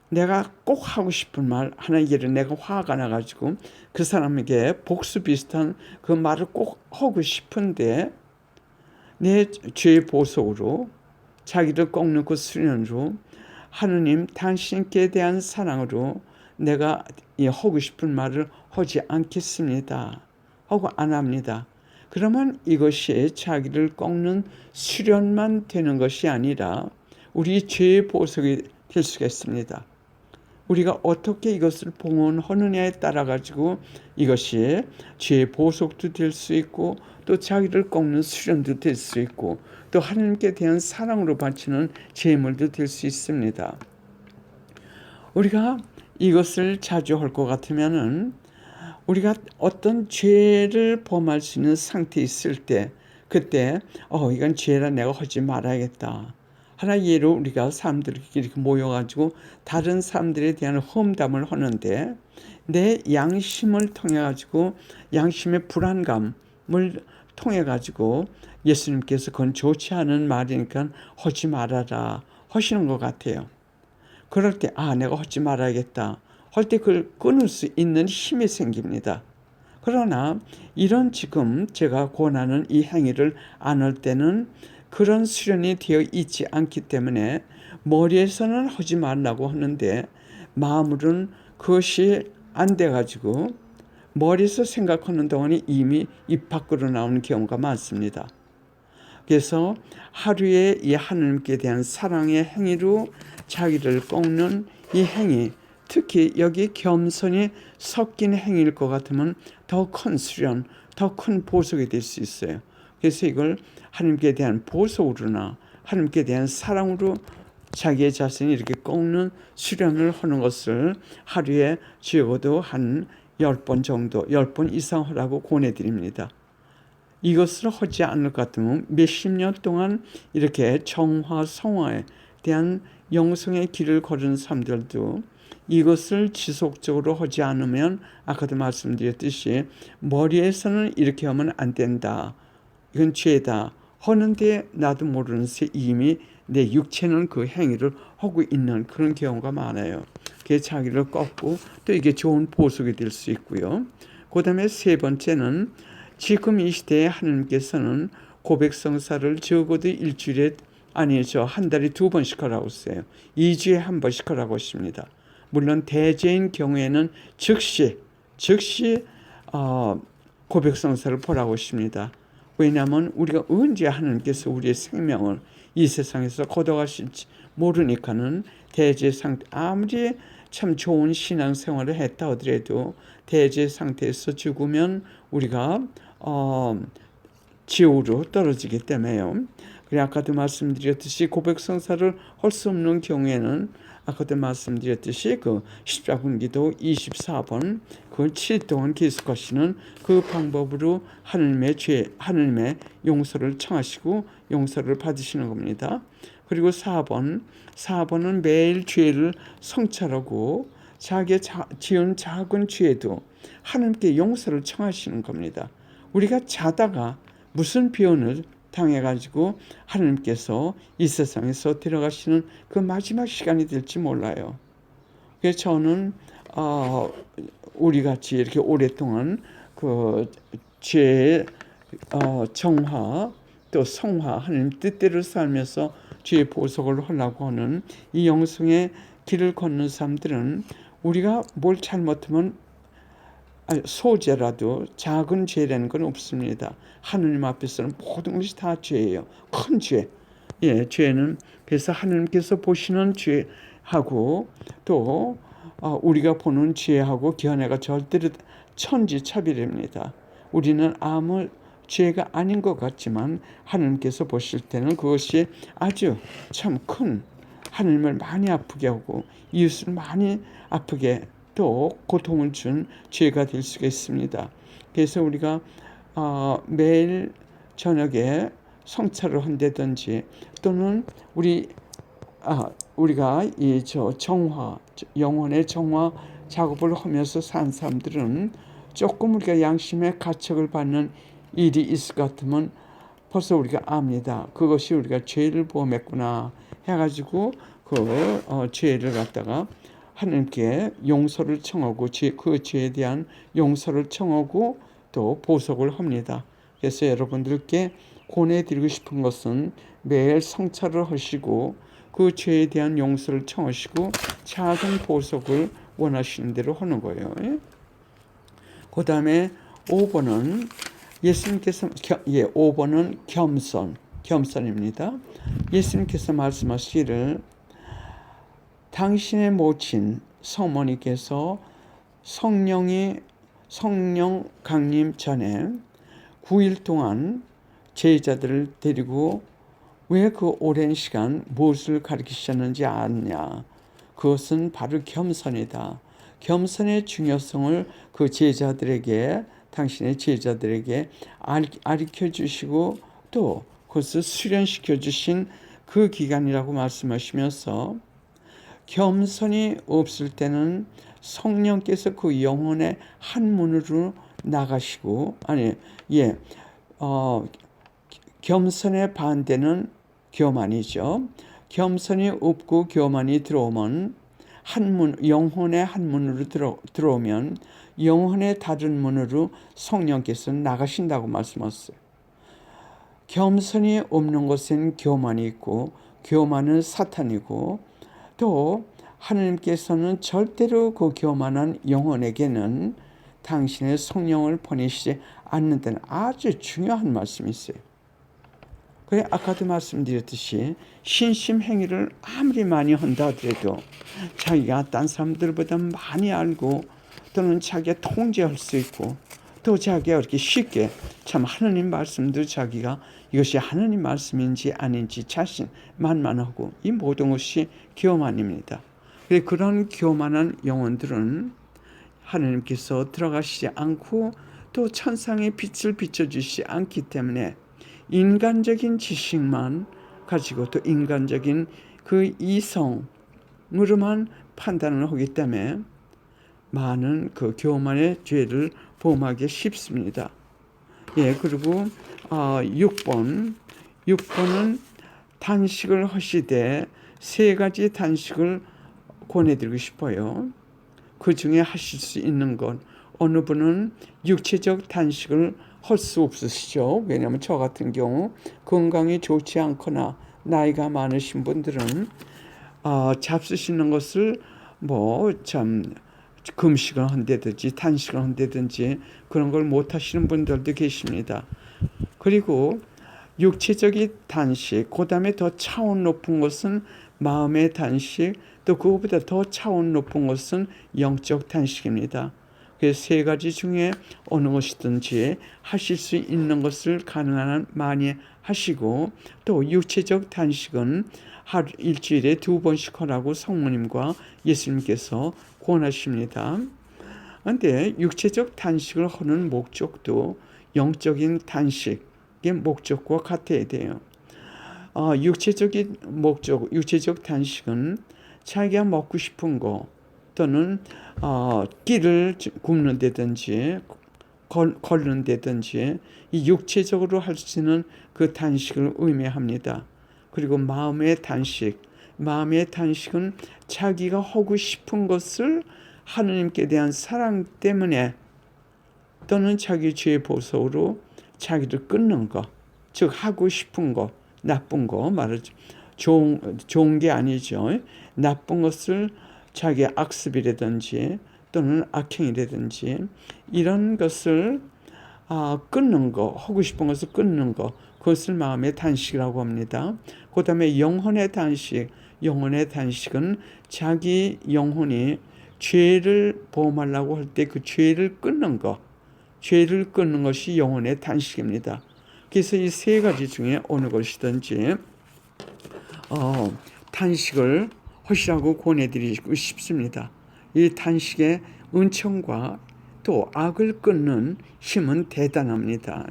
내가 꼭 하고 싶은 말 하나 예를 내가 화가 나가지고 그 사람에게 복수 비슷한 그 말을 꼭 하고 싶은데 내 죄 보석으로 자기를 꺾는 그 수련으로 하느님 당신께 대한 사랑으로 내가 하고 싶은 말을 하지 않겠습니다 하고 안 합니다. 그러면 이것이 자기를 꺾는 수련만 되는 것이 아니라 우리 죄의 보석이 될 수가 있습니다. 우리가 어떻게 이것을 봉헌하느냐에 따라 가지고 이것이 죄의 보석도 될 수 있고 또 자기를 꺾는 수련도 될 수 있고 또 하나님께 대한 사랑으로 바치는 제물도 될 수 있습니다. 우리가 이것을 자주 할 것 같으면은 우리가 어떤 죄를 범할 수 있는 상태에 있을 때 그때 이건 죄라 내가 하지 말아야겠다. 하나 예로 우리가 사람들이 이렇게 모여가지고 다른 사람들에 대한 험담을 하는데 내 양심을 통해 가지고 양심의 불안감을 통해 가지고 예수님께서 그건 좋지 않은 말이니까 하지 말아라 하시는 것 같아요. 그럴 때 내가 하지 말아야겠다 할 때 그걸 끊을 수 있는 힘이 생깁니다. 그러나 이런 지금 제가 권하는 이 행위를 안 할 때는 그런 수련이 되어 있지 않기 때문에 머리에서는 하지 말라고 하는데 마음으로는 그것이 안 돼가지고 머리에서 생각하는 동안에 이미 입 밖으로 나오는 경우가 많습니다. 그래서 하루에 이 하나님께 대한 사랑의 행위로 자기를 꺾는 이 행위, 특히 여기 겸손이 섞인 행위일 것 같으면 더 큰 수련, 더 큰 보석이 될 수 있어요. 그래서 이걸 하나님께 대한 보석으로나 하나님께 대한 사랑으로 자기의 자신이 이렇게 꺾는 수련을 하는 것을 하루에 적어도 한 10번 정도, 10번 이상 하라고 권해드립니다. 이것을 하지 않을 것 같으면 몇십 년 동안 이렇게 정화, 성화에 대한 영성의 길을 걸은 사람들도 이것을 지속적으로 하지 않으면 아까도 말씀드렸듯이 머리에서는 이렇게 하면 안 된다. 이건 죄다. 하는데 나도 모르는 새 이미 내 육체는 그 행위를 하고 있는 그런 경우가 많아요. 그게 자기를 꺾고 또 이게 좋은 보석이 될 수 있고요. 그 다음에 세 번째는 지금 이 시대에 하나님께서는 고백성사를 적어도 일주일에 아니죠. 한 달에 2번씩 하라고 했어요. 2주에 한 번씩 하라고 하십니다. 물론 대죄인 경우에는 즉시 고백성사를 보라고 하십니다. 왜냐하면 우리가 언제 하나님께서 우리의 생명을 이 세상에서 걷어가실지 모르니까는 대죄 상태 아무리 참 좋은 신앙생활을 했다 하더라도 대죄 상태에서 죽으면 우리가 지옥으로 떨어지기 때문에요. 그래 아까도 말씀드렸듯이 고백성사를 할 수 없는 경우에는 아까도 말씀드렸듯이 그 십자군기도 24번 그걸 7일 동안 계속하시는 그 방법으로 하나님의 용서를 청하시고 용서를 받으시는 겁니다. 그리고 4번은 매일 죄를 성찰하고 자기가 지은 작은 죄도 하나님께 용서를 청하시는 겁니다. 우리가 자다가 무슨 비연을 당해가지고 하나님께서 이 세상에서 들어가시는 그 마지막 시간이 될지 몰라요. 그래서 저는 우리 같이 이렇게 오랫동안 그 죄의 정화 또 성화 하나님 뜻대로 살면서 죄의 보석을 하려고 하는 이 영성의 길을 걷는 사람들은 우리가 뭘 잘못하면 소죄라도 작은 죄라는 건 없습니다. 하느님 앞에서는 모든 것이 다 죄예요. 큰 죄. 죄는 그래서 하느님께서 보시는 죄하고 또 우리가 보는 죄하고 견해가 절대로 천지차별입니다. 우리는 아무 죄가 아닌 것 같지만 하느님께서 보실 때는 그것이 아주 참 큰 하느님을 많이 아프게 하고 이웃을 많이 아프게 또 고통을 준 죄가 될 수가 있습니다. 그래서 우리가 매일 저녁에 성찰을 한다든지 또는 우리가 정화 영혼의 정화 작업을 하면서 산 사람들은 조금 우리가 양심의 가책을 받는 일이 있을 것 같으면 벌써 우리가 압니다. 그것이 우리가 죄를 범했구나 해가지고 그 죄를 갖다가 하나님께 용서를 청하고 그 죄에 대한 용서를 청하고 또 보석을 합니다. 그래서 여러분들께 권해드리고 싶은 것은 매일 성찰을 하시고 그 죄에 대한 용서를 청하시고 작은 보석을 원하시는 대로 하는 거예요. 그 다음에 5번은 예수님께서 5번은 겸손입니다. 예수님께서 말씀하시기를 당신의 모친 성모님께서 성령 강림 전에 9일 동안 제자들을 데리고 왜 그 오랜 시간 무엇을 가르치셨는지 아느냐. 그것은 바로 겸손이다. 겸손의 중요성을 그 제자들에게, 당신의 제자들에게 가르쳐 주시고 또 그것을 수련시켜 주신 그 기간이라고 말씀하시면서 겸손이 없을 때는 성령께서 그 영혼의 한 문으로 나가시고 겸손의 반대는 교만이죠. 겸손이 없고 교만이 들어오면 영혼의 한 문으로 들어오면 영혼의 다른 문으로 성령께서 나가신다고 말씀하셨어요. 겸손이 없는 것은 교만이 있고 교만은 사탄이고 또 하나님께서는 절대로 그 교만한 영혼에게는 당신의 성령을 보내시지 않는다는 아주 중요한 말씀이 있어요. 그래 아까도 말씀드렸듯이 신심 행위를 아무리 많이 한다 하더라도 자기가 딴 사람들보다 많이 알고 또는 자기가 통제할 수 있고 또 자기가 이렇게 쉽게 참 하나님 말씀도 자기가 이것이 하나님 말씀인지 아닌지 자신만만하고 이 모든 것이 교만입니다. 그런 교만한 영혼들은 하나님께서 들어가시지 않고 또 천상의 빛을 비춰주시지 않기 때문에 인간적인 지식만 가지고 또 인간적인 그 이성으로만 판단을 하기 때문에 많은 그 교만의 죄를 범하기 쉽습니다. 그리고 6번은 단식을 하시되 세 가지 단식을 권해드리고 싶어요. 그 중에 하실 수 있는 것, 어느 분은 육체적 단식을 할 수 없으시죠. 왜냐하면 저 같은 경우 건강이 좋지 않거나 나이가 많으신 분들은 잡수시는 것을 금식을 한다든지 단식을 한다든지 그런 걸 못 하시는 분들도 계십니다. 그리고 육체적인 단식, 그 다음에 더 차원 높은 것은 마음의 단식, 또 그것보다 더 차원 높은 것은 영적 단식입니다. 그래서 세 가지 중에 어느 것이든지 하실 수 있는 것을 가능한 한 많이 하시고 또 육체적 단식은 일주일에 2번씩 하라고 성모님과 예수님께서 권하십니다. 그런데 육체적 단식을 하는 목적도 영적인 단식의 목적과 같아야 돼요. 육체적 단식은 자기가 먹고 싶은 거 또는 끼를 굽는다든지 걸는다든지 이 육체적으로 할 수 있는 그 단식을 의미합니다. 그리고 마음의 단식은 자기가 하고 싶은 것을 하나님께 대한 사랑 때문에 또는 자기 죄 보석으로 자기를 끊는 것, 즉 하고 싶은 것, 나쁜 거 말하죠. 좋은 게 아니죠. 나쁜 것을 자기의 악습이라든지 또는 악행이라든지 이런 것을 끊는 거, 하고 싶은 것을 끊는 거, 그것을 마음의 단식이라고 합니다. 그 다음에 영혼의 단식은 자기 영혼이 죄를 범하려고 할 때 그 죄를 끊는 것이 영혼의 단식입니다. 그래서 이 세 가지 중에 어느 것이든지 단식을 하시라고 권해드리고 싶습니다. 이 단식의 은총과 또 악을 끊는 힘은 대단합니다.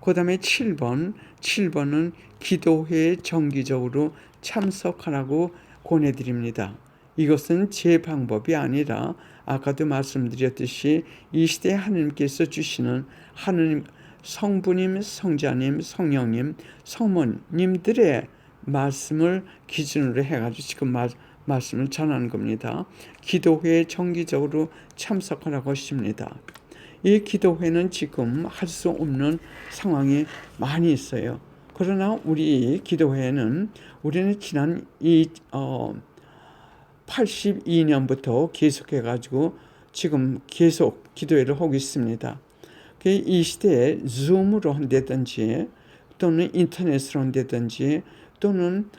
그 다음에 7번은 기도회에 정기적으로 참석하라고 권해드립니다. 이것은 제 방법이 아니라 아까도 말씀드렸듯이 이 시대에 하나님께서 주시는 하나님 성부님, 성자님, 성령님, 성모님들의 말씀을 기준으로 해가지고 지금 말씀을 전하는 겁니다. 기도회에 정기적으로 참석하라고 하십니다. 이 기도회는 지금 할 수 없는 상황이 많이 있어요. 그러나 우리 기도회는 우리는 지난 82년부터 계속해가지고 지금 계속 기도회를 하고 있습니다. 이 시대에 줌으로 한다든지 또는 인터넷으로 한다든지 또는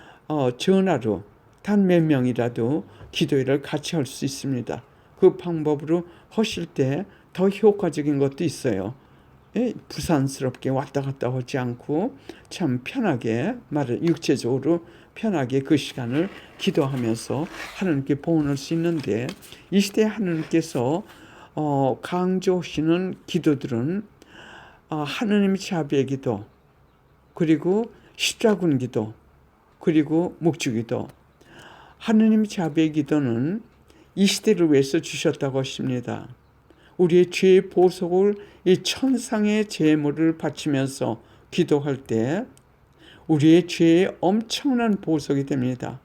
전화로 단 몇 명이라도 기도회를 같이 할 수 있습니다. 그 방법으로 하실 때 더 효과적인 것도 있어요. 부산스럽게 왔다 갔다 하지 않고 참 편하게 육체적으로 편하게 그 시간을 기도하면서 하나님께 봉헌할 수 있는데, 이 시대에 하나님께서 강조하시는 기도들은 하느님 자비의 기도, 그리고 십자군 기도, 그리고 묵주기도. 하느님 자비의 기도는 이 시대를 위해서 주셨다고 하십니다. 우리의 죄의 보속을 이 천상의 제물을 바치면서 기도할 때 우리의 죄의 엄청난 보속이 됩니다.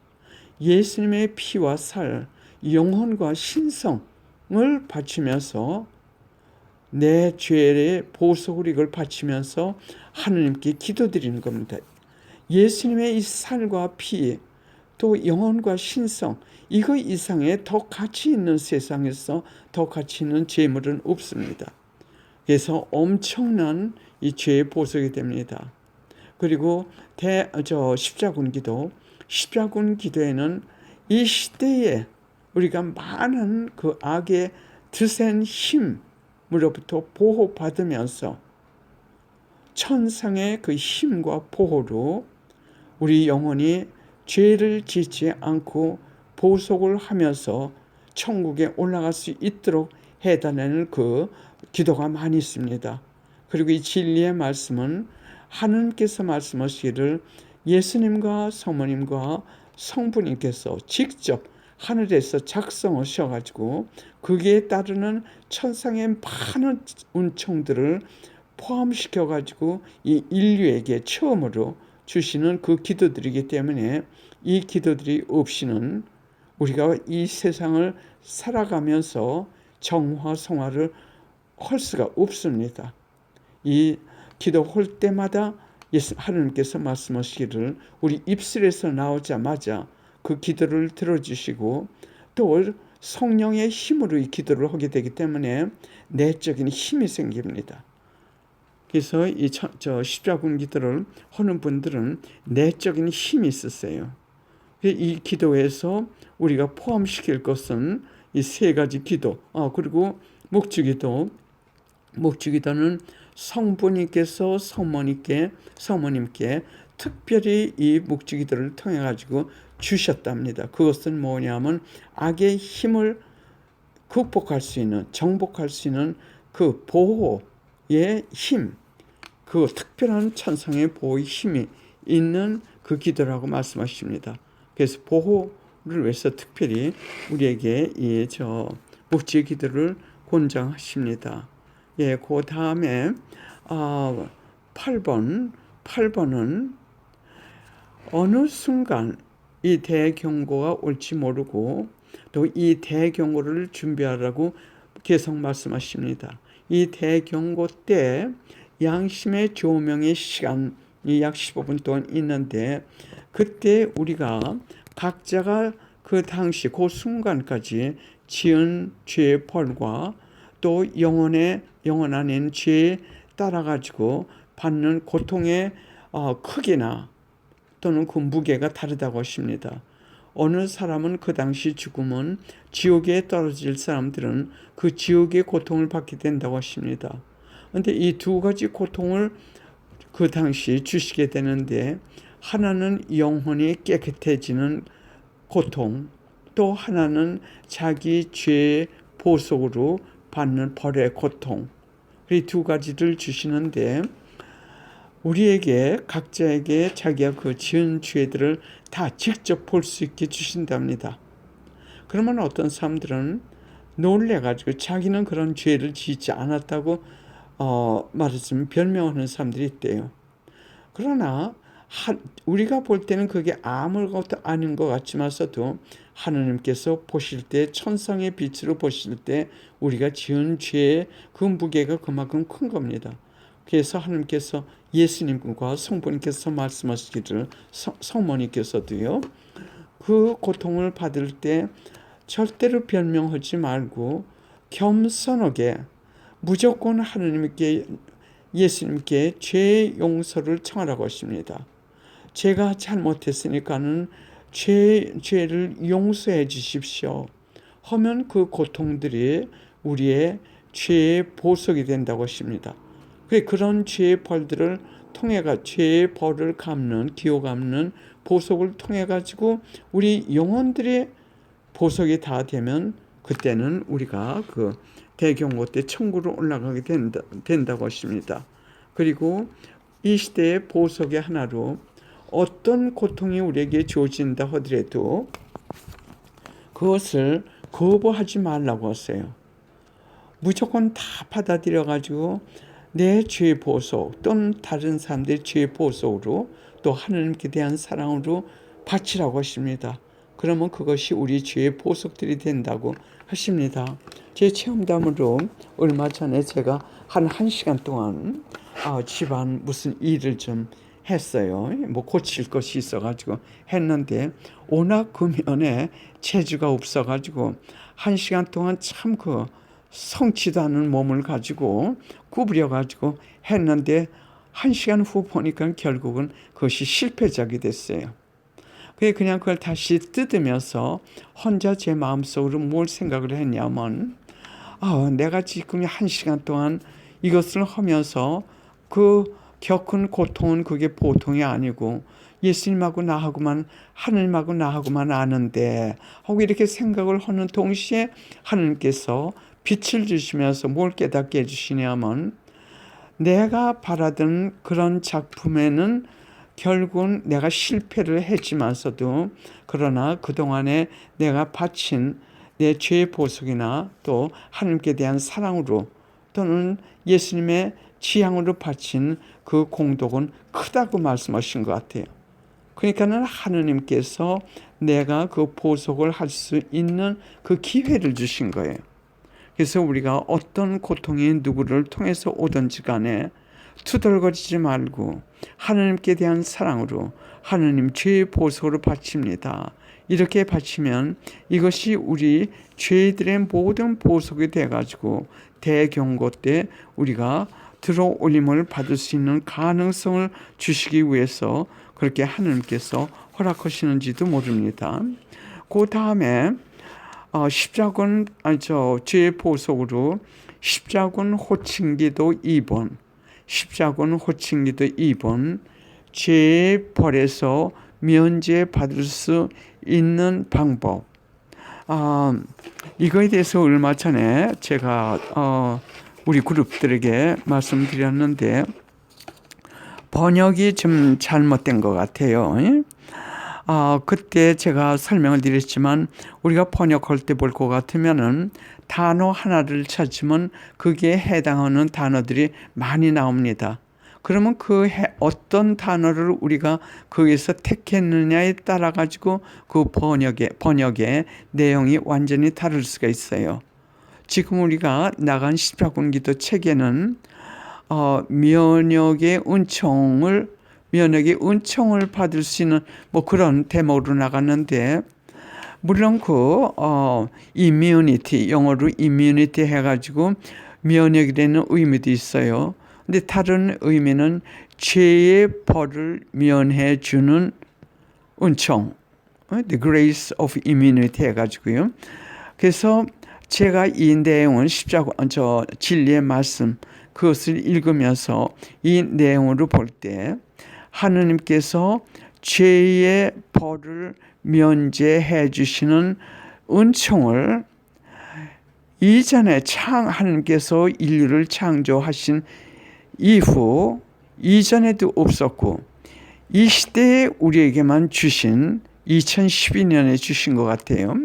예수님의 피와 살, 영혼과 신성을 바치면서 내 죄의 보속을 이걸 바치면서 하느님께 기도드리는 겁니다. 예수님의 이 살과 피, 또 영혼과 신성, 이거 이상의 더 가치 있는 세상에서 더 가치 있는 재물은 없습니다. 그래서 엄청난 이 죄의 보석이 됩니다. 그리고 십자군 기도, 십자군 기도에는 이 시대에 우리가 많은 그 악의 드센 힘으로부터 보호받으면서 천상의 그 힘과 보호로 우리 영혼이 죄를 짓지 않고 보속을 하면서 천국에 올라갈 수 있도록 해달라는 그 기도가 많이 있습니다. 그리고 이 진리의 말씀은 하느님께서 말씀하시기를 예수님과 성모님과 성부님께서 직접 하늘에서 작성하셔가지고 거기에 따르는 천상의 많은 은총들을 포함시켜가지고 이 인류에게 처음으로 주시는 그 기도들이기 때문에 이 기도들이 없이는 우리가 이 세상을 살아가면서 정화 성화를 할 수가 없습니다. 이 기도할 때마다 하나님께서 말씀하시기를 우리 입술에서 나오자마자 그 기도를 들어주시고 또 성령의 힘으로 이 기도를 하게 되기 때문에 내적인 힘이 생깁니다. 그래서 이 십자군 기도를 하는 분들은 내적인 힘이 있었어요. 이 기도에서 우리가 포함시킬 것은 이 세 가지 기도, 그리고 묵주기도. 묵주기도는 성부님께서 성모님께 특별히 이 묵주기도를 통해 가지고 주셨답니다. 그것은 뭐냐면 악의 힘을 극복할 수 있는, 정복할 수 있는 그 보호의 힘, 그 특별한 천상의 보호의 힘이 있는 그 기도라고 말씀하십니다. 그래서 보호를 위해서 특별히 우리에게 이 묵주의 기도를 권장하십니다. 그 다음에 8번은 어느 순간 이 대경고가 올지 모르고 또 이 대경고를 준비하라고 계속 말씀하십니다. 이 대경고 때 양심의 조명의 시간이 약 15분 동안 있는데, 그때 우리가 각자가 그 당시 그 순간까지 지은 죄의 벌과 또 영혼 아닌 죄에 따라 가지고 받는 고통의 크기나 또는 그 무게가 다르다고 하십니다. 어느 사람은 그 당시 죽으면 지옥에 떨어질 사람들은 그 지옥의 고통을 받게 된다고 하십니다. 그런데 이 두 가지 고통을 그 당시 주시게 되는데, 하나는 영혼이 깨끗해지는 고통, 또 하나는 자기 죄의 보속으로 받는 벌의 고통, 이 두 가지를 주시는데 우리에게 각자에게 자기가 그 지은 죄들을 다 직접 볼 수 있게 주신답니다. 그러면 어떤 사람들은 놀래가지고 자기는 그런 죄를 짓지 않았다고 말했으면 변명하는 사람들이 있대요. 그러나 우리가 볼 때는 그게 아무것도 아닌 것 같지만서도 하나님께서 보실 때, 천상의 빛으로 보실 때 우리가 지은 죄의 그 무게가 그만큼 큰 겁니다. 그래서 하나님께서 예수님과 성부님께서 말씀하시기를, 성모님께서도요, 그 고통을 받을 때 절대로 변명하지 말고 겸손하게 무조건 하느님께 예수님께 죄 용서를 청하라고 하십니다. 제가 잘못했으니까는 죄를 용서해 주십시오 하면 그 고통들이 우리의 죄의 보석이 된다고 하십니다. 그런 죄의 벌들을 통해가 죄의 벌을 갚는 기호 갚는 보석을 통해 가지고 우리 영혼들의 보석이 다 되면 그때는 우리가 그 대경고 때 천국으로 올라가게 된다고 하십니다. 그리고 이 시대의 보석의 하나로 어떤 고통이 우리에게 주어진다 하더라도 그것을 거부하지 말라고 하세요. 무조건 다 받아들여 가지고 내 죄의 보석 또는 다른 사람들의 죄의 보석으로 또 하나님께 대한 사랑으로 바치라고 하십니다. 그러면 그것이 우리 죄의 보석들이 된다고 하십니다. 제 체험담으로 얼마 전에 제가 한 1시간 동안 집안 무슨 일을 좀 했어요. 뭐 고칠 것이 있어가지고 했는데 워낙 그 면에 재주가 없어가지고 1시간 동안 참 그 성치도 않은 몸을 가지고 구부려가지고 했는데 1시간 후 보니까 결국은 그것이 실패작이 됐어요. 그냥 그걸 다시 뜯으면서 혼자 제 마음속으로 뭘 생각을 했냐면 내가 지금 1시간 동안 이것을 하면서 그 겪은 고통은 그게 보통이 아니고 예수님하고 나하고만 하느님하고 나하고만 아는데 하고 이렇게 생각을 하는 동시에 하느님께서 빛을 주시면서 뭘 깨닫게 해주시냐면 내가 바라던 그런 작품에는 결국은 내가 실패를 했지만서도 그러나 그동안에 내가 바친 내 죄의 보석이나 또 하나님께 대한 사랑으로 또는 예수님의 지향으로 바친 그 공덕은 크다고 말씀하신 것 같아요. 그러니까는 하느님께서 내가 그 보석을 할 수 있는 그 기회를 주신 거예요. 그래서 우리가 어떤 고통이 누구를 통해서 오든지 간에 투덜거리지 말고 하나님께 대한 사랑으로 하나님 죄의 보석으로 바칩니다. 이렇게 바치면 이것이 우리 죄들의 모든 보석이 돼가지고 대경고 때 우리가 들어올림을 받을 수 있는 가능성을 주시기 위해서 그렇게 하나님께서 허락하시는지도 모릅니다. 그 다음에 십자군 죄의 보석으로 십자군 호칭기도 2번 십자군 호칭기도 2번 죄의 벌에서 면제받을 수 있는 방법. 이거에 대해서 얼마 전에 제가 우리 그룹들에게 말씀드렸는데 번역이 좀 잘못된 것 같아요. 그때 제가 설명을 드렸지만 우리가 번역할 때 볼 것 같으면은 단어 하나를 찾으면 그게 해당하는 단어들이 많이 나옵니다. 그러면 어떤 단어를 우리가 거기서 택했느냐에 따라 가지고 그 번역의 내용이 완전히 다를 수가 있어요. 지금 우리가 나간 십자군기도 책에는 면역의 은총을 받을 수 있는 뭐 그런 대목으로 나갔는데 물론 immunity 영어로 immunity 해가지고 면역이라는 의미도 있어요. 근데 다른 의미는 죄의 벌을 면해 주는 은총, the grace of immunity 해가지고요. 그래서 제가 이 내용은 진리의 말씀 그것을 읽으면서 이 내용으로 볼 때 하느님께서 죄의 벌을 면제해 주시는 은총을 이전에 하느님께서 인류를 창조하신 이후 이전에도 없었고 이 시대에 우리에게만 주신 2012년에 주신 것 같아요.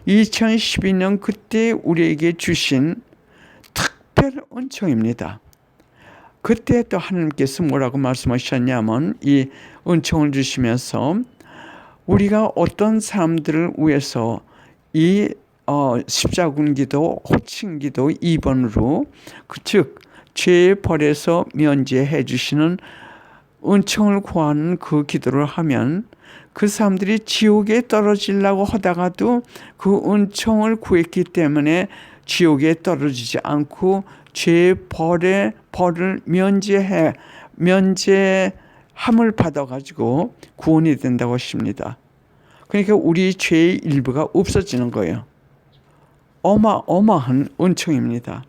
2012년 그때 우리에게 주신 특별 은총입니다. 그때 또 하나님께서 뭐라고 말씀하셨냐면 이 은총을 주시면서 우리가 어떤 사람들을 위해서 이 십자군기도 호칭기도 2번으로 즉 죄의 벌에서 면제해 주시는 은총을 구하는 그 기도를 하면 그 사람들이 지옥에 떨어지려고 하다가도 그 은총을 구했기 때문에 지옥에 떨어지지 않고 죄의 벌을 면제함을 받아가지고 구원이 된다고 하십니다. 그러니까 우리 죄의 일부가 없어지는 거예요. 어마어마한 은총입니다.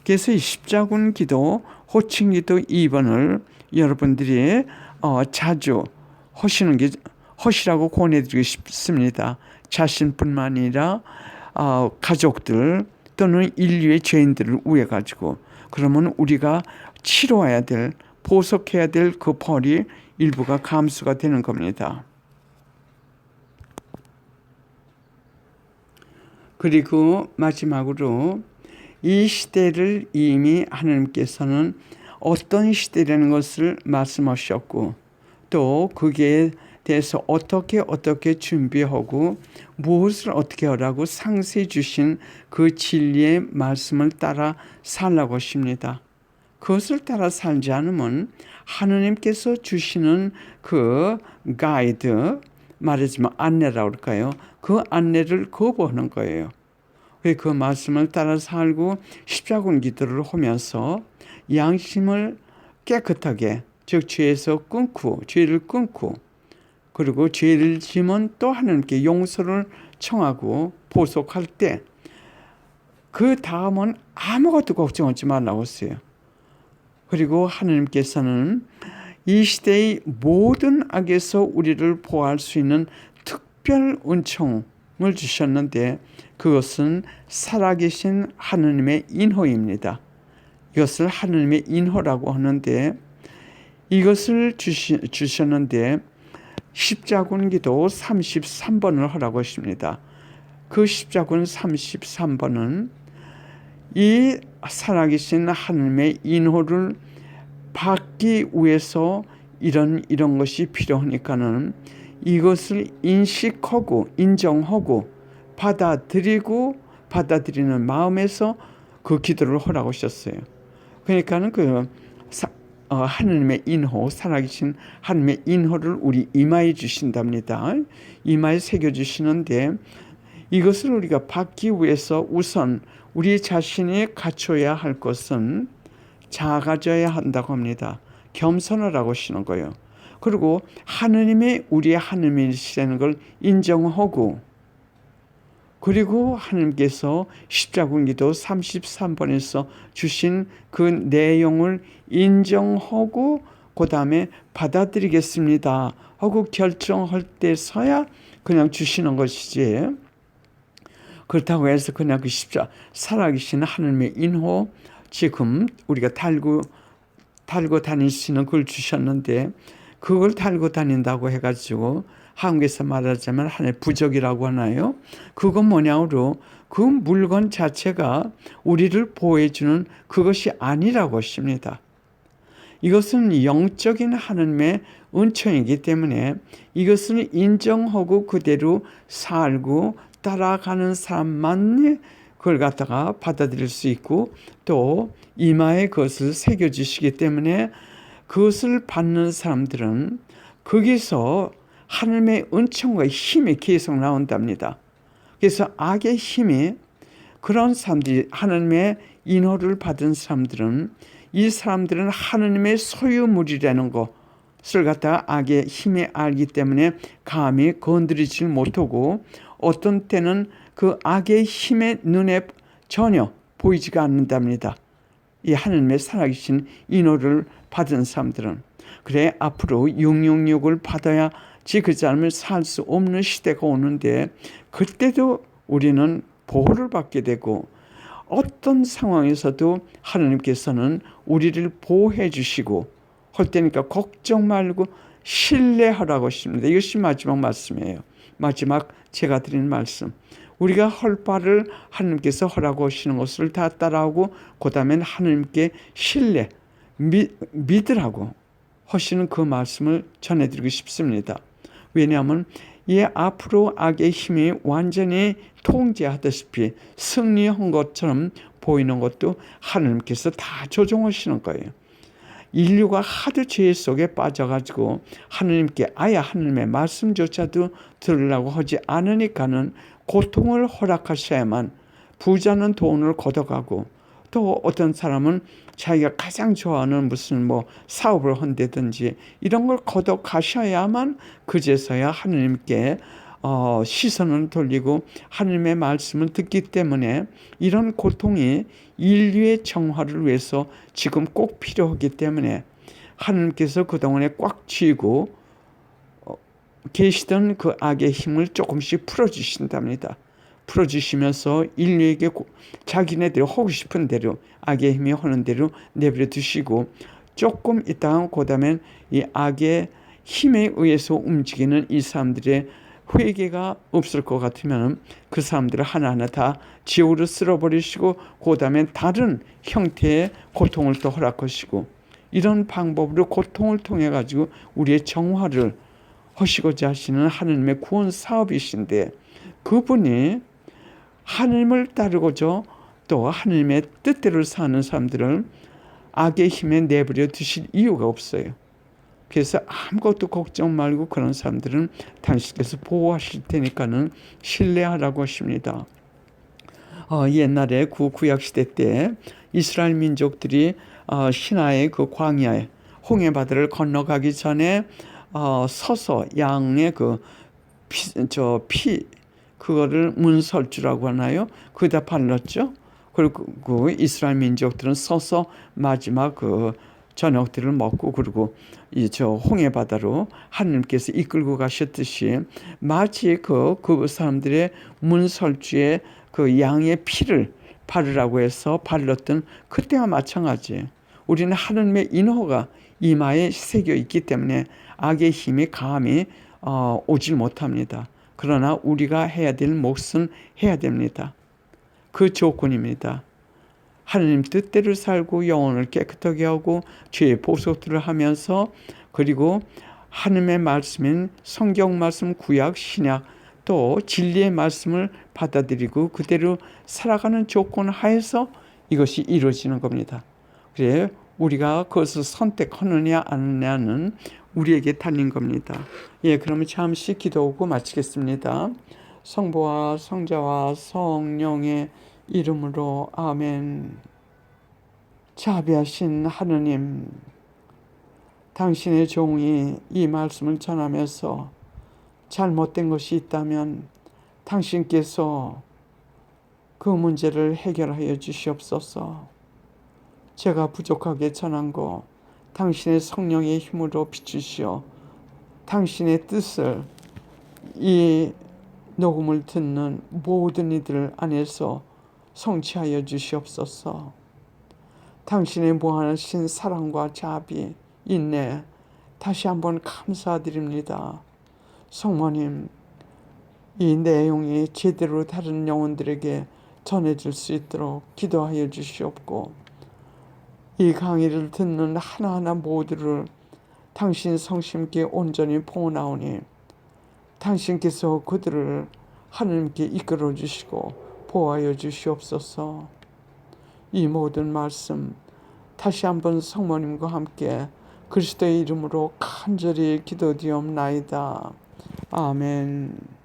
그래서 이 십자군 기도, 호칭 기도 2번을 여러분들이 자주 하시라고 권해드리고 싶습니다. 자신뿐만 아니라 가족들 또는 인류의 죄인들을 위해 가지고, 그러면 우리가 치료해야 될, 보석해야 될 그 벌이 일부가 감수가 되는 겁니다. 그리고 마지막으로 이 시대를 이미 하나님께서는 어떤 시대라는 것을 말씀하셨고, 또 그게 대해서 어떻게 준비하고 무엇을 어떻게 하라고 상세히 주신 그 진리의 말씀을 따라 살라고 하십니다. 그것을 따라 살지 않으면 하나님께서 주시는 그 가이드, 말하자면 안내라고 할까요? 그 안내를 거부하는 거예요. 그 말씀을 따라 살고 십자군 기도를 하면서 양심을 깨끗하게, 즉 죄에서 죄를 끊고, 그리고 죄를 지면 또 하나님께 용서를 청하고 보속할 때, 그 다음은 아무것도 걱정하지 말라고 했어요. 그리고 하나님께서는 이 시대의 모든 악에서 우리를 보호할 수 있는 특별 은총을 주셨는데, 그것은 살아계신 하나님의 인호입니다. 이것을 하나님의 인호라고 하는데, 이것을 주셨는데 십자군 기도 33번을 하라고 하십니다. 그 십자군 33번은 이 살아계신 하나님의 인호를 받기 위해서 이런 것이 필요하니까는 이것을 인식하고 인정하고 받아들이는 마음에서 그 기도를 하라고 하셨어요. 그러니까는 하나님의 인호, 살아계신 하나님의 인호를 우리 이마에 주신답니다. 이마에 새겨주시는데, 이것을 우리가 받기 위해서 우선 우리 자신이 갖춰야 할 것은 작아져야 한다고 합니다. 겸손하라고 하시는 거예요. 그리고 우리의 하나님이시라는 걸 인정하고, 그리고 하나님께서 십자군 기도 33번에서 주신 그 내용을 인정하고 그 다음에 받아들이겠습니다 하고 결정할 때서야 그냥 주시는 것이지, 그렇다고 해서 그냥 그 살아계신 하나님의 인호, 지금 우리가 달고 다닐 수 있는 걸 주셨는데, 그걸 달고 다닌다고 해가지고 한국에서 말하자면 하나의 부적이라고 하나요? 그건 뭐냐로, 그 물건 자체가 우리를 보호해주는 그것이 아니라고 하십니다. 이것은 영적인 하나님의 은총이기 때문에 이것을 인정하고 그대로 살고 따라가는 사람만 그걸 갖다가 받아들일 수 있고, 또 이마에 그것을 새겨주시기 때문에 그것을 받는 사람들은 거기서 하나님의 은총과 힘이 계속 나온답니다. 그래서 악의 힘이, 그런 사람들이, 하나님의 인호를 받은 사람들은, 이 사람들은 하나님의 소유물이라는 것을 갖다가 악의 힘이 알기 때문에 감히 건드리지 못하고, 어떤 때는 그 악의 힘의 눈에 전혀 보이지가 않는답니다. 이 하나님의 살아계신 인호를 받은 사람들은. 그래, 앞으로 666을 받아야지 그 삶을 살 수 없는 시대가 오는데, 그때도 우리는 보호를 받게 되고, 어떤 상황에서도 하나님께서는 우리를 보호해 주시고 할 때니까 걱정 말고 신뢰하라고 하십니다. 이것이 마지막 말씀이에요. 마지막 제가 드린 말씀. 우리가 할 바를 하나님께서 하라고 하시는 것을 다 따라하고, 그 다음엔 하나님께 신뢰, 믿으라고 하시는 그 말씀을 전해드리고 싶습니다. 왜냐하면 이 앞으로 악의 힘이 완전히 통제하다시피 승리한 것처럼 보이는 것도 하나님께서 다 조종하시는 거예요. 인류가 하도 죄 속에 빠져가지고 아예 하나님의 말씀조차도 들으려고 하지 않으니까는 고통을 허락하셔야만 부자는 돈을 걷어가고, 또 어떤 사람은 자기가 가장 좋아하는 무슨 뭐 사업을 한다든지 이런 걸 거둬 가셔야만 그제서야 하느님께 시선을 돌리고 하느님의 말씀을 듣기 때문에 이런 고통이 인류의 정화를 위해서 지금 꼭 필요하기 때문에 하느님께서 그동안에 꽉 쥐고 계시던 그 악의 힘을 조금씩 풀어주신답니다. 풀어주시면서 인류에게 자기네들이 하고 싶은 대로 악의 힘이 하는 대로 내버려 두시고 조금 있다가 그다음엔 이 악의 힘에 의해서 움직이는 이 사람들의 회개가 없을 것 같으면 그 사람들을 하나하나 다 지옥으로 쓸어버리시고 그다음엔 다른 형태의 고통을 또 허락하시고 이런 방법으로 고통을 통해 가지고 우리의 정화를 하시고자 하시는 하느님의 구원 사업이신데 그분이 하느님을 따르고자 또 하느님의 뜻대로 사는 사람들을 악의 힘에 내버려 두실 이유가 없어요. 그래서 아무것도 걱정 말고 그런 사람들은 당신께서 보호하실 테니까는 신뢰하라고 하십니다. 옛날에 구약 시대 때 이스라엘 민족들이 시나의 그 광야에 홍해 바다를 건너가기 전에 서서 양의 그 피 그거를 문설주라고 하나요? 그다 발랐죠. 그리고 그 이스라엘 민족들은 서서 마지막 그 저녁들을 먹고 그리고 이 홍해 바다로 하느님께서 이끌고 가셨듯이 마치 그 사람들의 문설주에 그 양의 피를 바르라고 해서 발랐던 그때와 마찬가지예요. 우리는 하느님의 인호가 이마에 새겨 있기 때문에 악의 힘이 감히 오질 못합니다. 그러나 우리가 해야 될 몫은 해야 됩니다. 그 조건입니다. 하느님 뜻대로 살고 영혼을 깨끗하게 하고 죄의 보속들을 하면서 그리고 하느님의 말씀인 성경 말씀, 구약, 신약 또 진리의 말씀을 받아들이고 그대로 살아가는 조건 하에서 이것이 이루어지는 겁니다. 그래 우리가 그것을 선택하느냐 안 하느냐는 우리에게 달린 겁니다. 그러면 잠시 기도하고 마치겠습니다. 성부와 성자와 성령의 이름으로 아멘. 자비하신 하느님, 당신의 종이 이 말씀을 전하면서 잘못된 것이 있다면 당신께서 그 문제를 해결하여 주시옵소서. 제가 부족하게 전한 거 당신의 성령의 힘으로 비추시어 당신의 뜻을 이 녹음을 듣는 모든 이들 안에서 성취하여 주시옵소서. 당신의 무한하신 사랑과 자비, 인내 다시 한번 감사드립니다. 성모님, 이 내용이 제대로 다른 영혼들에게 전해질 수 있도록 기도하여 주시옵고 이 강의를 듣는 하나하나 모두를 당신 성심께 온전히 봉헌하오니 당신께서 그들을 하느님께 이끌어 주시고 보호하여 주시옵소서. 이 모든 말씀 다시 한번 성모님과 함께 그리스도의 이름으로 간절히 기도드리옵나이다. 아멘.